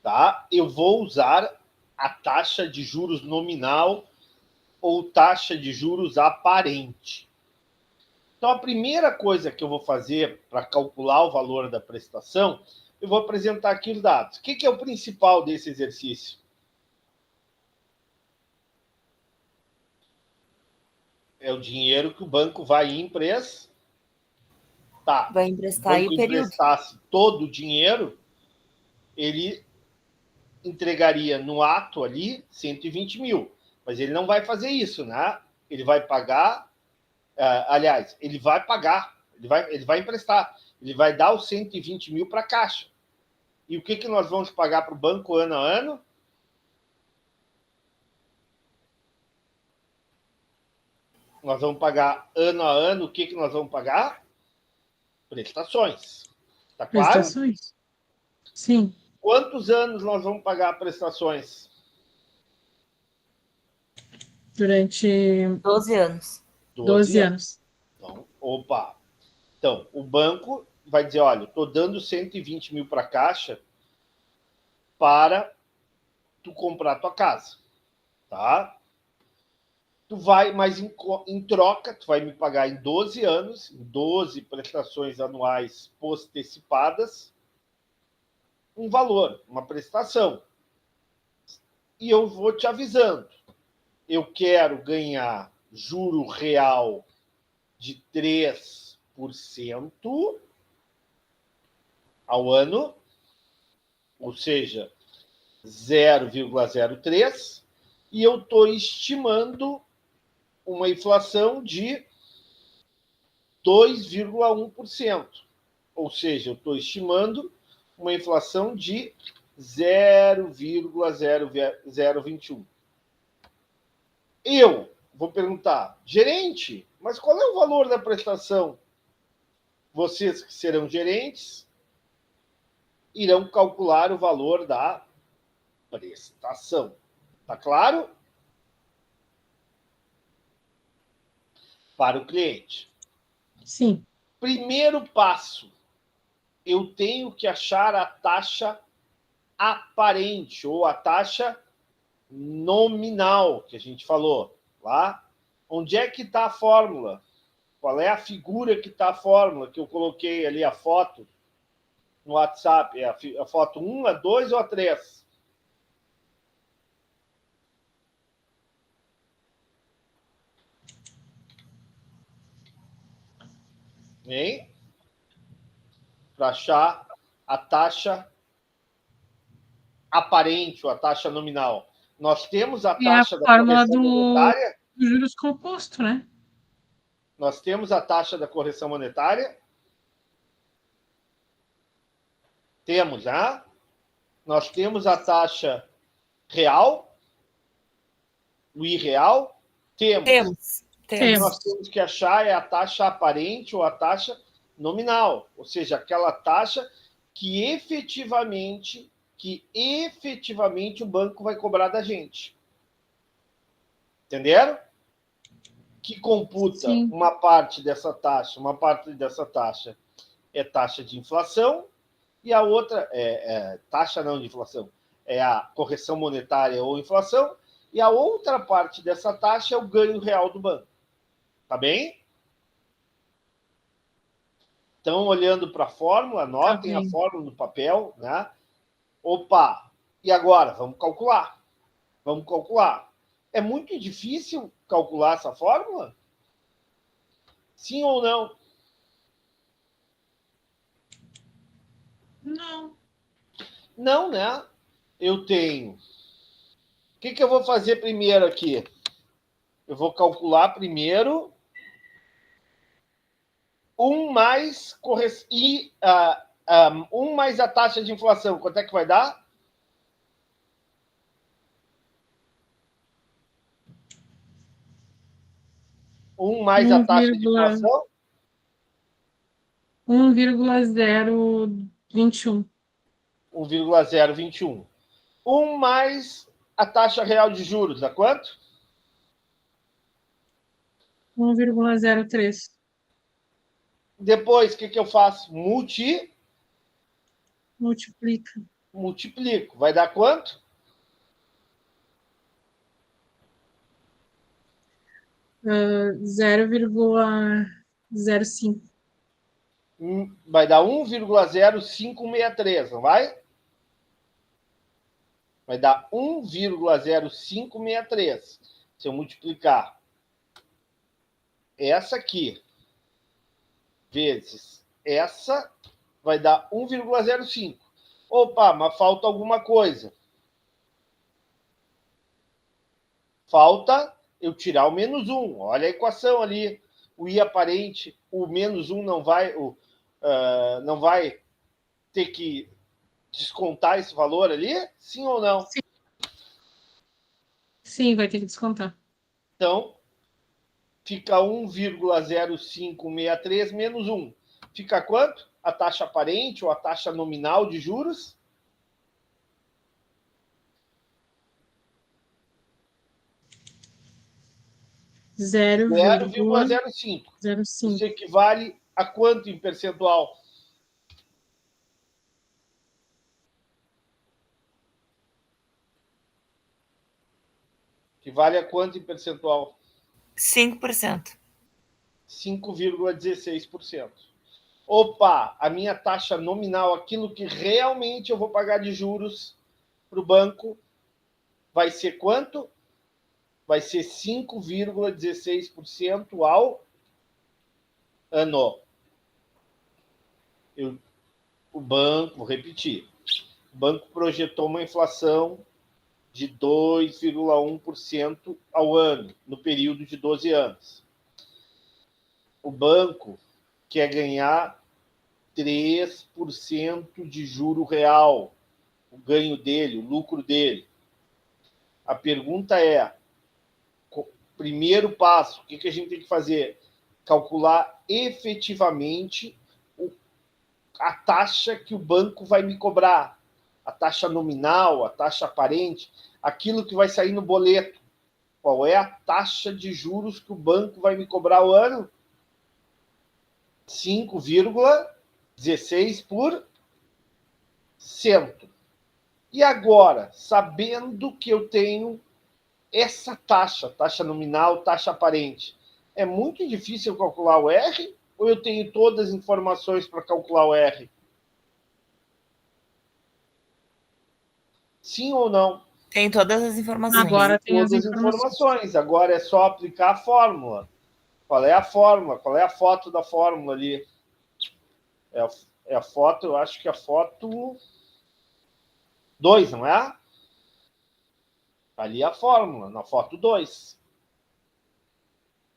tá? Eu vou usar a taxa de juros nominal ou taxa de juros aparente. Então, a primeira coisa que eu vou fazer para calcular o valor da prestação eu vou apresentar aqui os dados. O que é o principal desse exercício? É o dinheiro que o banco vai emprestar. Vai Se o emprestar e banco o período. emprestasse todo o dinheiro, ele entregaria no ato ali 120 mil. Mas ele não vai fazer isso, né? Ele vai pagar, aliás, ele vai pagar, ele vai emprestar, ele vai dar os 120 mil para a Caixa. E o que nós vamos pagar para o banco ano a ano? Nós vamos pagar ano a ano, o que nós vamos pagar? Prestações. Tá claro? Prestações? Sim. Quantos anos nós vamos pagar prestações? Durante 12 anos. 12 anos. Então, opa. Então, o banco vai dizer, olha, estou dando 120 mil para a Caixa para tu comprar tua casa, tá? Tu vai, mas em troca, tu vai me pagar em 12 anos, em 12 prestações anuais postecipadas, um valor, uma prestação. E eu vou te avisando. Eu quero ganhar juro real de 3% ao ano, ou seja, 0,03, e eu estou estimando uma inflação de 2,1%. Ou seja, eu estou estimando uma inflação de 0,0021. Eu vou perguntar, gerente, mas qual é o valor da prestação? Vocês que serão gerentes irão calcular o valor da prestação. Tá claro? Para o cliente. Sim. Primeiro passo, eu tenho que achar a taxa aparente ou a taxa nominal que a gente falou lá. Onde é que está a fórmula? Qual é a figura que está a fórmula que eu coloquei ali, a foto no WhatsApp? É a foto 1, a 2 ou a 3? Hein? Para achar a taxa aparente ou a taxa nominal. Nós temos a É a taxa da fórmula correção monetária. do juros composto, né? Nós temos a taxa da correção monetária. Temos, né? Nós temos a taxa real, o irreal. Temos. Nós temos que achar a taxa aparente ou a taxa nominal, ou seja, aquela taxa que efetivamente o banco vai cobrar da gente. Entenderam? Que computa Sim. uma parte dessa taxa é taxa de inflação e a outra taxa não de inflação, é a correção monetária ou inflação, e a outra parte dessa taxa é o ganho real do banco. Tá bem? Então, olhando para a fórmula, anotem a fórmula no papel, né? Opa! E agora? Vamos calcular. Vamos calcular. É muito difícil calcular essa fórmula? Sim ou não? Não. Não, né? Eu tenho. O que eu vou fazer primeiro aqui? Eu vou calcular primeiro 1 mais a taxa de inflação. Quanto é que vai dar? Um mais a taxa de inflação? 1,021. 1,021. 1 mais a taxa real de juros, dá quanto? 1,03. Depois, o que eu faço? Multiplica. Multiplico. Vai dar quanto? 0,05. Vai dar 1,0563, não vai? Vai dar 1,0563. Se eu multiplicar essa aqui vezes essa, vai dar 1,05. Opa, mas falta alguma coisa. Falta eu tirar o menos 1. Olha a equação ali. O I aparente, o menos 1 não vai ter que descontar esse valor ali? Sim ou não? Sim, vai ter que descontar. Então, fica 1,0563 menos 1. Fica quanto? A taxa aparente ou a taxa nominal de juros? Zero 0,05. 0,05. Isso equivale a quanto em percentual? Equivale a quanto em percentual? 5%. 5,16%. Opa, a minha taxa nominal, aquilo que realmente eu vou pagar de juros para o banco, vai ser quanto? Vai ser 5,16% ao ano. O banco, vou repetir, o banco projetou uma inflação de 2,1% ao ano, no período de 12 anos. O banco quer ganhar 3% de juro real, o ganho dele, o lucro dele. A pergunta é, primeiro passo, o que a gente tem que fazer? Calcular efetivamente a taxa que o banco vai me cobrar, a taxa nominal, a taxa aparente, aquilo que vai sair no boleto. Qual é a taxa de juros que o banco vai me cobrar ao ano? 5,16%. E agora, sabendo que eu tenho essa taxa nominal, taxa aparente, é muito difícil calcular o R? Ou eu tenho todas as informações para calcular o R? Sim ou não? Tem todas as informações. Agora tem as Todas as informações. informações. Agora é só aplicar a fórmula. Qual é a fórmula? Qual é a foto da fórmula ali? É a foto, eu acho que é a foto 2, não é? Ali é a fórmula, na foto 2.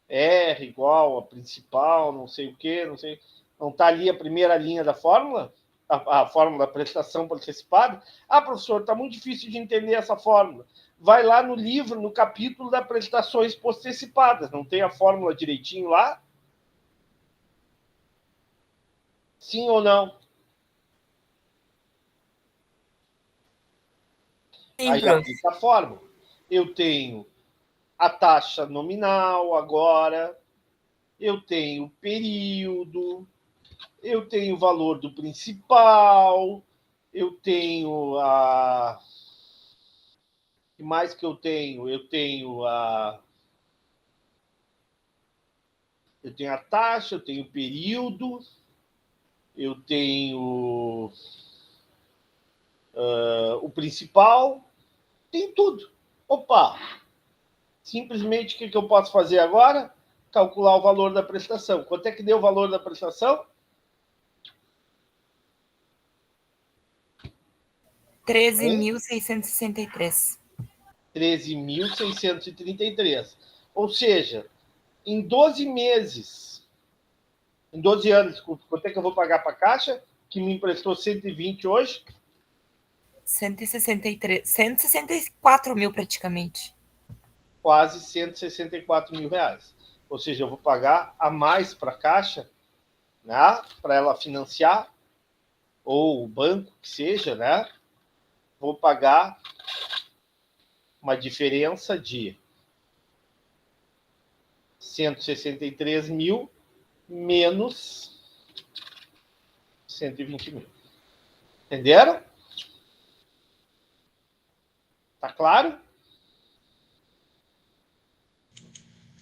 R igual a principal, não sei o quê, não sei. Não está ali a primeira linha da fórmula? A fórmula da prestação antecipada? Ah, professor, está muito difícil de entender essa fórmula. Vai lá no livro, no capítulo das prestações antecipadas. Não tem a fórmula direitinho lá? Sim ou não? Sim, Aí prof. aplica a fórmula. Eu tenho a taxa nominal agora, eu tenho o período, eu tenho o valor do principal, eu tenho a... O que mais que eu tenho? Eu tenho a taxa, eu tenho o período, eu tenho o principal, tem tudo. Opa! Simplesmente, o que eu posso fazer agora? Calcular o valor da prestação. Quanto é que deu o valor da prestação? 13.663. 13.633. Ou seja, em 12 meses, em 12 anos, desculpa, quanto é que eu vou pagar para a Caixa, que me emprestou 120 hoje? 163, 164 mil praticamente. Quase 164 mil reais. Ou seja, eu vou pagar a mais para a Caixa, né, para ela financiar, ou o banco, que seja, né? Vou pagar uma diferença de 163 mil menos 120 mil. Entenderam? Tá claro?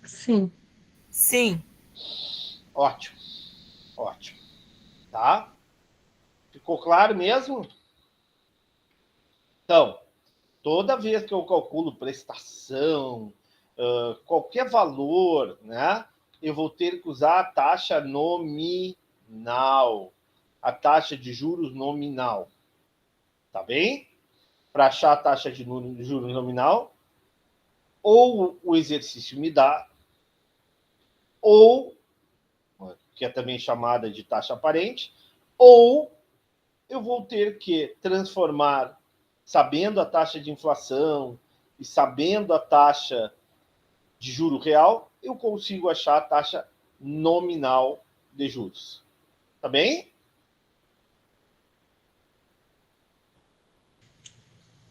Sim. Sim. Ótimo. Ótimo. Tá? Ficou claro mesmo? Então, toda vez que eu calculo prestação, qualquer valor, né, eu vou ter que usar a taxa nominal, a taxa de juros nominal. Tá bem? Para achar a taxa de juros nominal, ou o exercício me dá, ou, que é também chamada de taxa aparente, ou eu vou ter que transformar, sabendo a taxa de inflação e sabendo a taxa de juro real, eu consigo achar a taxa nominal de juros. Tá bem?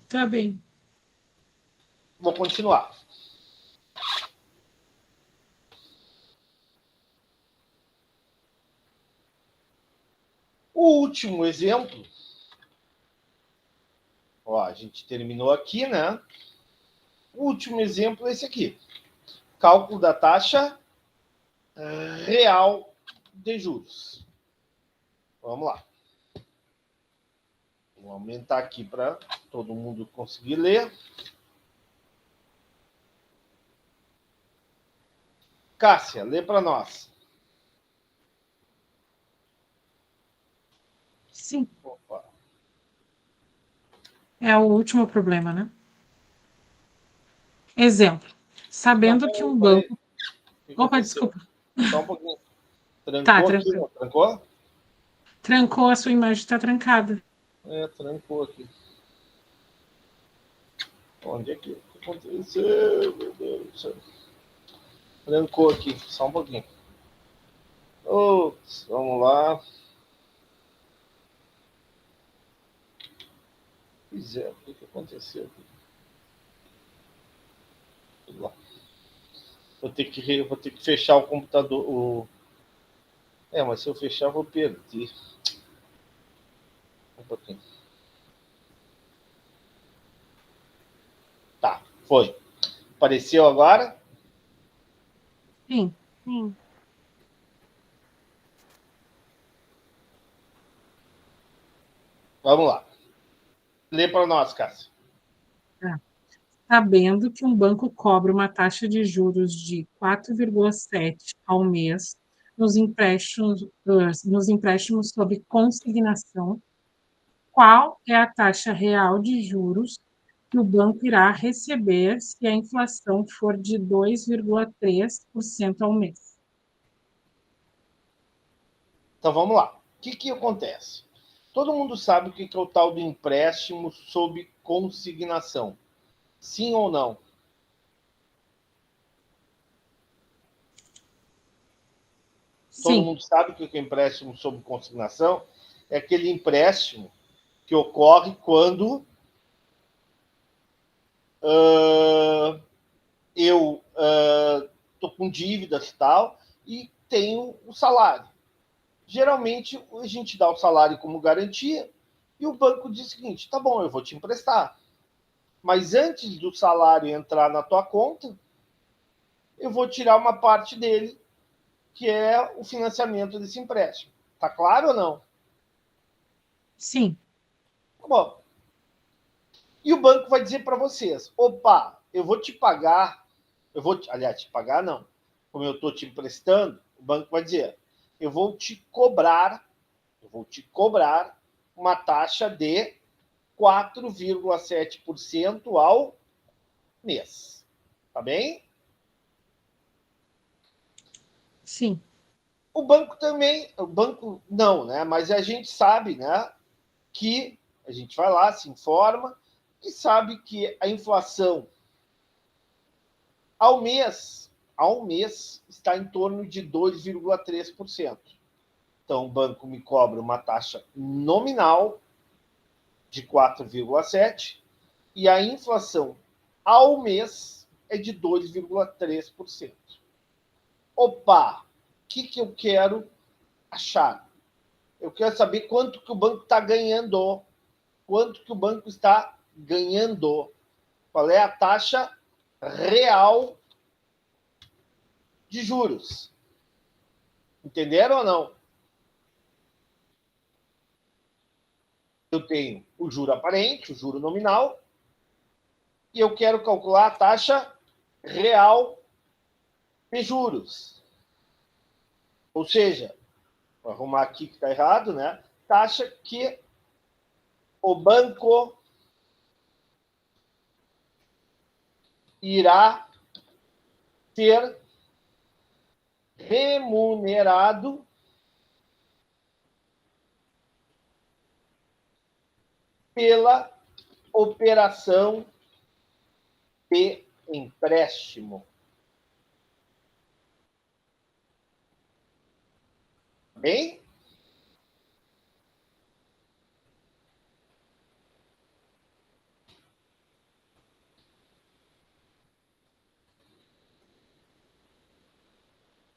Tá bem. Vou continuar. O último exemplo, ó, a gente terminou aqui, né? O último exemplo é esse aqui. Cálculo da taxa real de juros. Vamos lá. Vou aumentar aqui para todo mundo conseguir ler. Cássia, lê para nós. Sim, Opa. é o último problema, né? Exemplo. Sabendo Não, que um peraí. banco. O que Opa, aconteceu? desculpa. Só um pouquinho. Tá, Trancou aqui, tranquilo. não trancou? Trancou, a sua imagem está trancada. Trancou aqui. Onde é que aconteceu? Meu Deus do céu. Trancou aqui, só um pouquinho. Ops, vamos lá. Pois é, o que aconteceu aqui? Vamos lá. Vou ter que fechar o computador. Mas se eu fechar, eu vou perder. Um pouquinho. Tá, foi. Apareceu agora? Sim. Sim. Vamos lá. Lê para nós, Cássio. Sabendo que um banco cobra uma taxa de juros de 4,7 ao mês nos empréstimos sob consignação, qual é a taxa real de juros que o banco irá receber se a inflação for de 2,3% ao mês? Então vamos lá. O que acontece? Todo mundo sabe o que é o tal do empréstimo sob consignação. Sim ou não? Todo Sim, mundo sabe o que é empréstimo sob consignação? É aquele empréstimo que ocorre quando eu estou com dívidas e tal e tenho o salário. Geralmente, a gente dá o salário como garantia e o banco diz o seguinte, tá bom, eu vou te emprestar. Mas antes do salário entrar na tua conta, eu vou tirar uma parte dele, que é o financiamento desse empréstimo. Tá claro ou não? sim, Tá bom. E o banco vai dizer para vocês, opa, eu vou te pagar, aliás, te pagar não, como eu estou te emprestando, o banco vai dizer, eu vou te cobrar uma taxa de 4,7% ao mês. Tá bem? sim, O banco também, o banco não, né? Mas a gente sabe, né, que a gente vai lá, se informa e sabe que a inflação ao mês está em torno de 2,3%. Então, o banco me cobra uma taxa nominal de 4,7% e a inflação ao mês é de 2,3%. Opa, o que eu quero achar? Eu quero saber quanto que o banco está ganhando. Quanto que o banco está ganhando? Qual é a taxa real de juros? Entenderam ou não? Eu tenho o juro aparente, o juro nominal, e eu quero calcular a taxa real de juros. Ou seja, vou arrumar aqui que está errado, né? Taxa que o banco irá ser remunerado pela operação de empréstimo. Bem?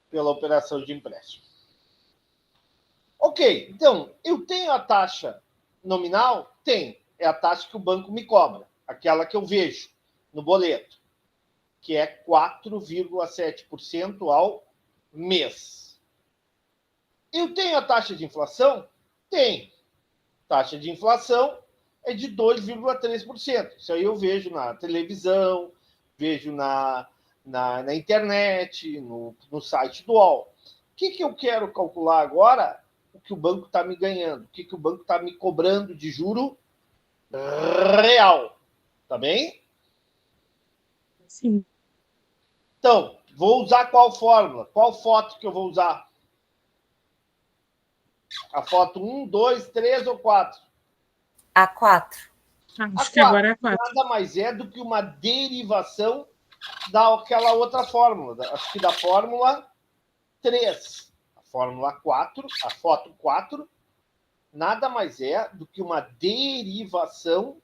Pela operação de empréstimo. Ok, então, eu tenho a taxa nominal? Tem. É a taxa que o banco me cobra, aquela que eu vejo no boleto, que é 4,7% ao mês. Eu tenho a taxa de inflação? Tem. Taxa de inflação é de 2,3%. Isso aí eu vejo na televisão, vejo na internet, no site do UOL. O que eu quero calcular agora? O que o banco está me ganhando, o que o banco está me cobrando de juro real. Tá bem? Sim. Então, vou usar qual fórmula? Qual foto que eu vou usar? A foto 1, 2, 3 ou 4? A 4. Acho que agora é a 4. Nada mais é do que uma derivação daquela outra fórmula. Acho que da fórmula 3. A fórmula 4, a foto 4, nada mais é do que uma derivação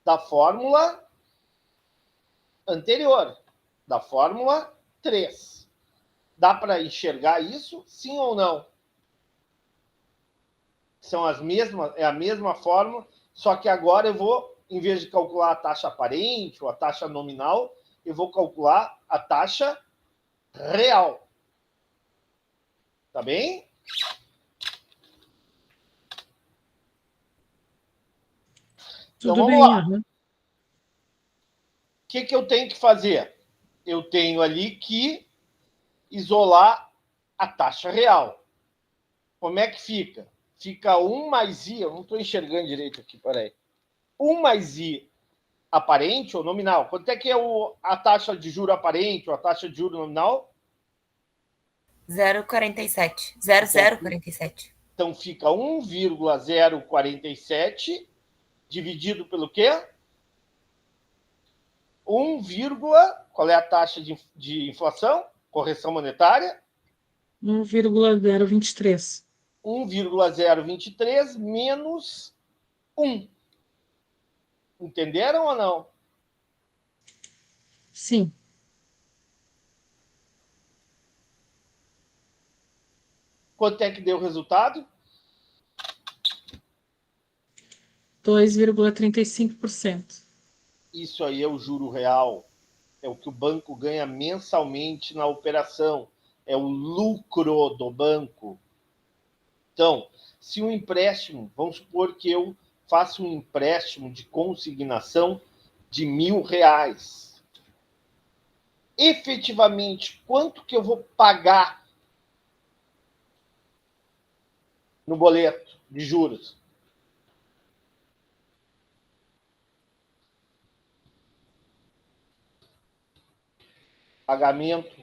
da fórmula anterior, da fórmula 3. Dá para enxergar isso, sim ou não? São as mesmas, é a mesma fórmula, só que agora eu vou, em vez de calcular a taxa aparente ou a taxa nominal, eu vou calcular a taxa real. Tá bem? Então, Tudo vamos bem. lá. Uhum. O que eu tenho que fazer? Eu tenho ali que isolar a taxa real. Como é que fica? Fica 1 mais I, eu não estou enxergando direito aqui, peraí. 1 mais I aparente ou nominal? Quanto é que é a taxa de juro aparente ou a taxa de juro nominal? 0,47. 0,047. Então fica 1,047 dividido pelo quê? 1, qual é a taxa de inflação? Correção monetária? 1,023. 1,023 menos 1. Entenderam ou não? Sim. Quanto é que deu o resultado? 2,35%. Isso aí é o juro real. É o que o banco ganha mensalmente na operação. É o lucro do banco. Então, se um empréstimo, vamos supor que eu faça um empréstimo de consignação de R$1.000. Efetivamente, quanto que eu vou pagar no boleto de juros? Pagamento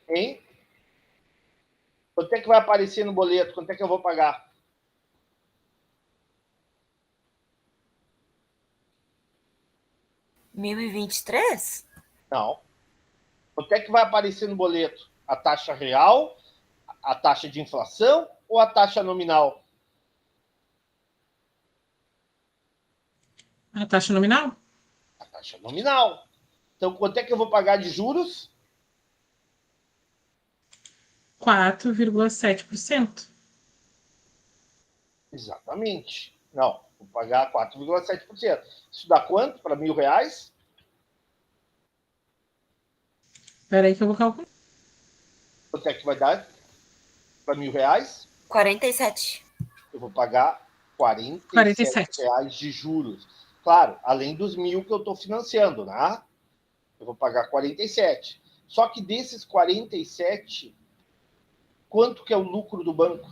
em? Quanto é que vai aparecer no boleto? Quanto é que eu vou pagar? R$1.023? Não. Quanto é que vai aparecer no boleto? A taxa real, a taxa de inflação ou a taxa nominal? A taxa nominal? A taxa nominal. Então, quanto é que eu vou pagar de juros? 4,7%. Exatamente. Não, vou pagar 4,7%. Isso dá quanto para R$1.000? Espera aí que eu vou calcular. Quanto é que vai dar para R$1.000? 47. Eu vou pagar R$ 47 de juros. Claro, além dos 1.000 que eu estou financiando, né? Eu vou pagar 47. Só que desses 47, quanto que é o lucro do banco?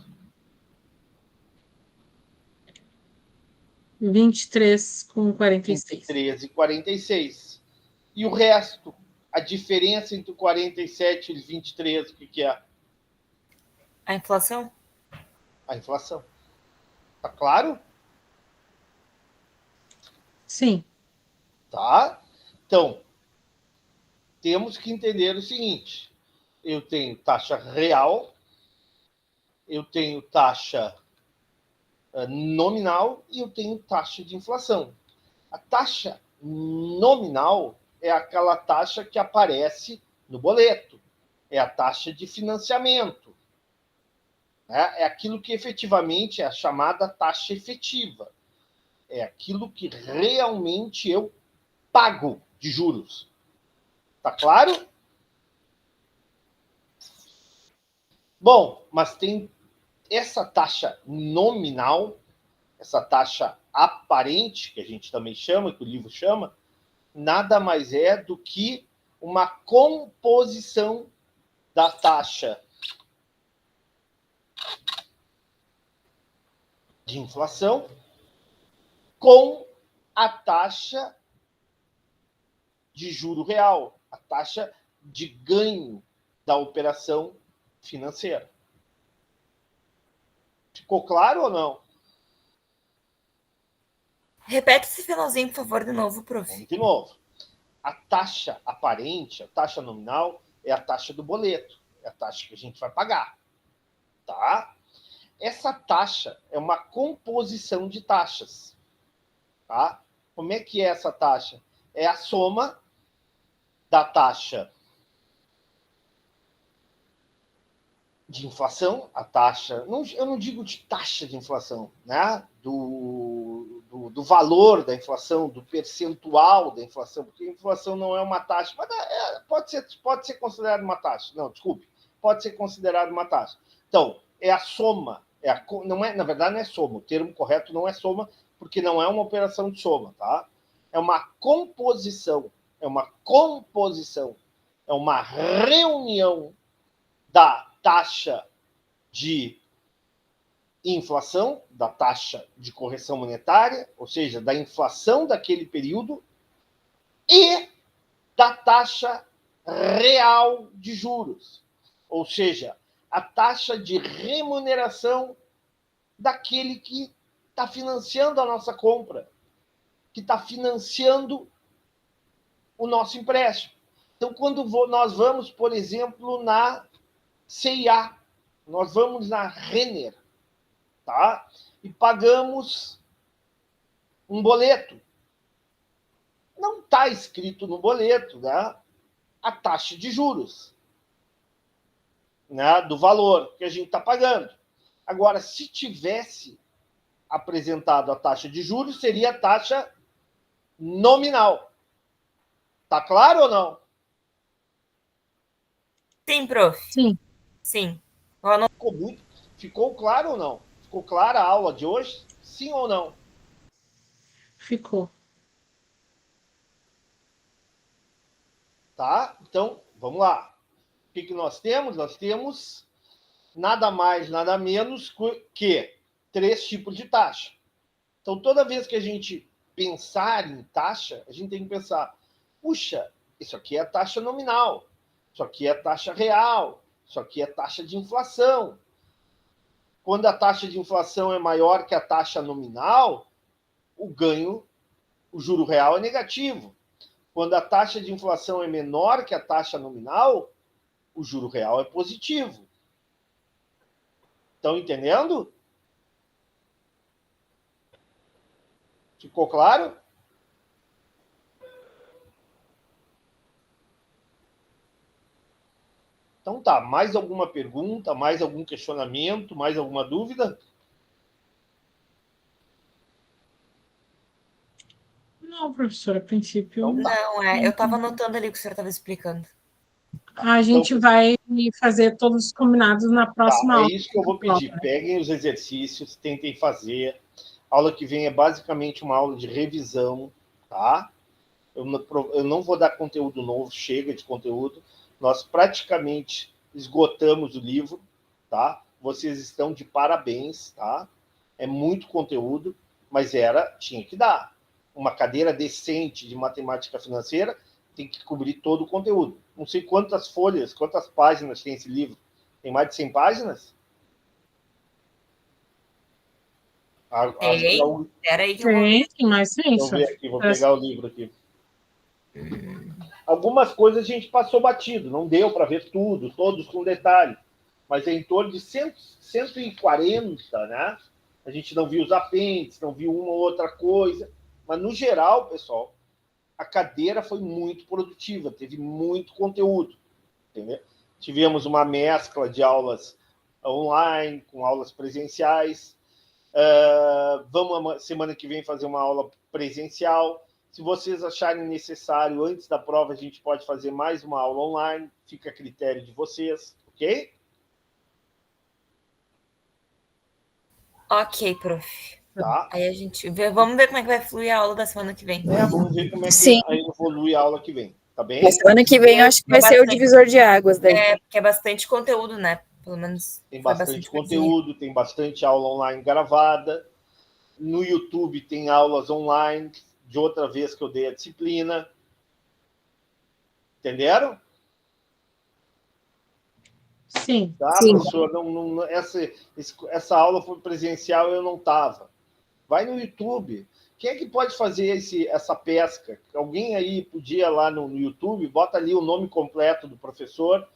23,46. 23,46. E o resto, a diferença entre o 47 e o 23, o que é? A inflação? A inflação. Tá claro? Sim. Tá? Então, temos que entender o seguinte: eu tenho taxa real, eu tenho taxa nominal e eu tenho taxa de inflação. A taxa nominal é aquela taxa que aparece no boleto, é a taxa de financiamento, né? É aquilo que efetivamente é a chamada taxa efetiva, é aquilo que realmente eu pago de juros. Tá claro? Bom, mas tem essa taxa nominal, essa taxa aparente, que a gente também chama, que o livro chama, nada mais é do que uma composição da taxa de inflação com a taxa de juro real, a taxa de ganho da operação financeira. Ficou claro ou não? Repete esse finalzinho, por favor, de novo, prof. De novo. A taxa aparente, a taxa nominal, é a taxa do boleto, é a taxa que a gente vai pagar. Tá? Essa taxa é uma composição de taxas. Tá? Como é que é essa taxa? É a soma da taxa de inflação, a taxa, eu não digo de taxa de inflação, né? Do valor da inflação, do percentual da inflação, porque a inflação não é uma taxa, mas pode ser considerada uma taxa. Não, desculpe, pode ser considerada uma taxa. Então, é a soma, não é, na verdade não é soma, o termo correto não é soma, porque não é uma operação de soma, tá? É uma composição, é uma reunião da taxa de inflação, da taxa de correção monetária, ou seja, da inflação daquele período, e da taxa real de juros, ou seja, a taxa de remuneração daquele que está financiando a nossa compra, que está financiando o nosso empréstimo. Então, quando nós vamos, por exemplo, na CIA, nós vamos na Renner, tá? E pagamos um boleto. Não está escrito no boleto, né, a taxa de juros, né, do valor que a gente está pagando. Agora, se tivesse apresentado a taxa de juros, seria a taxa nominal. Tá claro ou não? Sim, prof. Sim. Sim. Ficou claro ou não? Ficou clara a aula de hoje? Sim ou não? Ficou. Tá? Então, vamos lá. O que nós temos? Nós temos nada mais, nada menos que 3 tipos de taxa. Então, toda vez que a gente pensar em taxa, a gente tem que pensar, puxa, isso aqui é a taxa nominal, isso aqui é a taxa real, isso aqui é a taxa de inflação. Quando a taxa de inflação é maior que a taxa nominal, o juro real é negativo. Quando a taxa de inflação é menor que a taxa nominal, o juro real é positivo. Estão entendendo? Ficou claro? Então tá, mais alguma pergunta, mais algum questionamento, mais alguma dúvida? Não, professor, a princípio. Então tá. Não, eu estava anotando ali o que o senhor estava explicando. A gente vai fazer todos os combinados na próxima Tá, é aula. isso que eu vou pedir. Peguem os exercícios, tentem fazer. A aula que vem é basicamente uma aula de revisão, tá? Eu não vou dar conteúdo novo, chega de conteúdo. Nós praticamente esgotamos o livro, tá? Vocês estão de parabéns, tá? É muito conteúdo, mas tinha que dar. Uma cadeira decente de matemática financeira tem que cobrir todo o conteúdo. Não sei quantas folhas, quantas páginas tem esse livro. Tem mais de 100 páginas? Peraí que eu vou ver. Tem mais Deixa eu ver aqui, vou pegar o livro aqui. Algumas coisas a gente passou batido, não deu para ver tudo, todos com detalhe, mas é em torno de 140, né? A gente não viu os apêndices, não viu uma ou outra coisa, mas no geral, pessoal, a cadeira foi muito produtiva, teve muito conteúdo, entendeu? Tivemos uma mescla de aulas online com aulas presenciais. Vamos, semana que vem, fazer uma aula presencial. Se vocês acharem necessário, antes da prova, a gente pode fazer mais uma aula online. Fica a critério de vocês, ok? Ok, prof. Tá. Aí a gente vamos ver como é que vai fluir a aula da semana que vem. Vamos ver como é que Sim. aí evolui a aula que vem, tá bem? Na semana que vem eu acho que vai ser o divisor de águas daí. Porque é bastante conteúdo, né? Pelo menos Tem foi bastante coisinha. conteúdo, tem bastante aula online gravada. No YouTube tem aulas online de outra vez que eu dei a disciplina. Entenderam? Sim. Tá, Sim. professor? Essa aula foi presencial, eu não estava. Vai no YouTube. Quem é que pode fazer essa pesca? Alguém aí podia lá no YouTube, bota ali o nome completo do professor,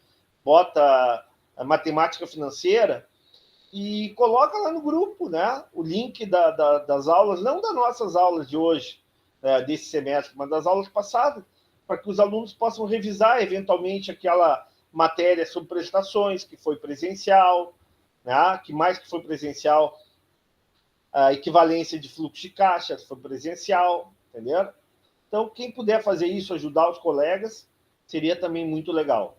bota a matemática financeira e coloca lá no grupo, né? O link das aulas, não das nossas aulas de hoje, desse semestre, mas das aulas passadas, para que os alunos possam revisar eventualmente aquela matéria sobre prestações que foi presencial, né? Que mais que foi presencial, a equivalência de fluxo de caixa foi presencial, entendeu? Então, quem puder fazer isso, ajudar os colegas, seria também muito legal.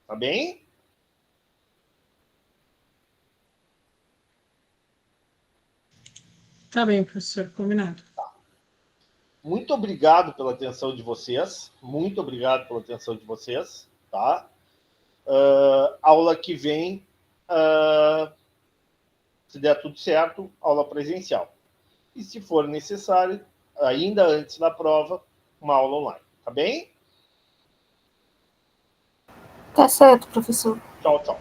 Tá bem? Tá bem, professor, combinado. Muito obrigado pela atenção de vocês. Muito obrigado pela atenção de vocês. Tá? Aula que vem, se der tudo certo, aula presencial. E se for necessário, ainda antes da prova, uma aula online. Tá bem? Tá certo, professor. Tchau, tchau.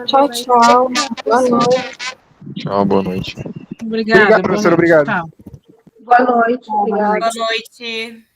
Tchau, tchau. Boa noite. Tchau, boa noite. Obrigada. Obrigado, professor, obrigado. Tchau. Boa noite. Obrigada. Boa noite.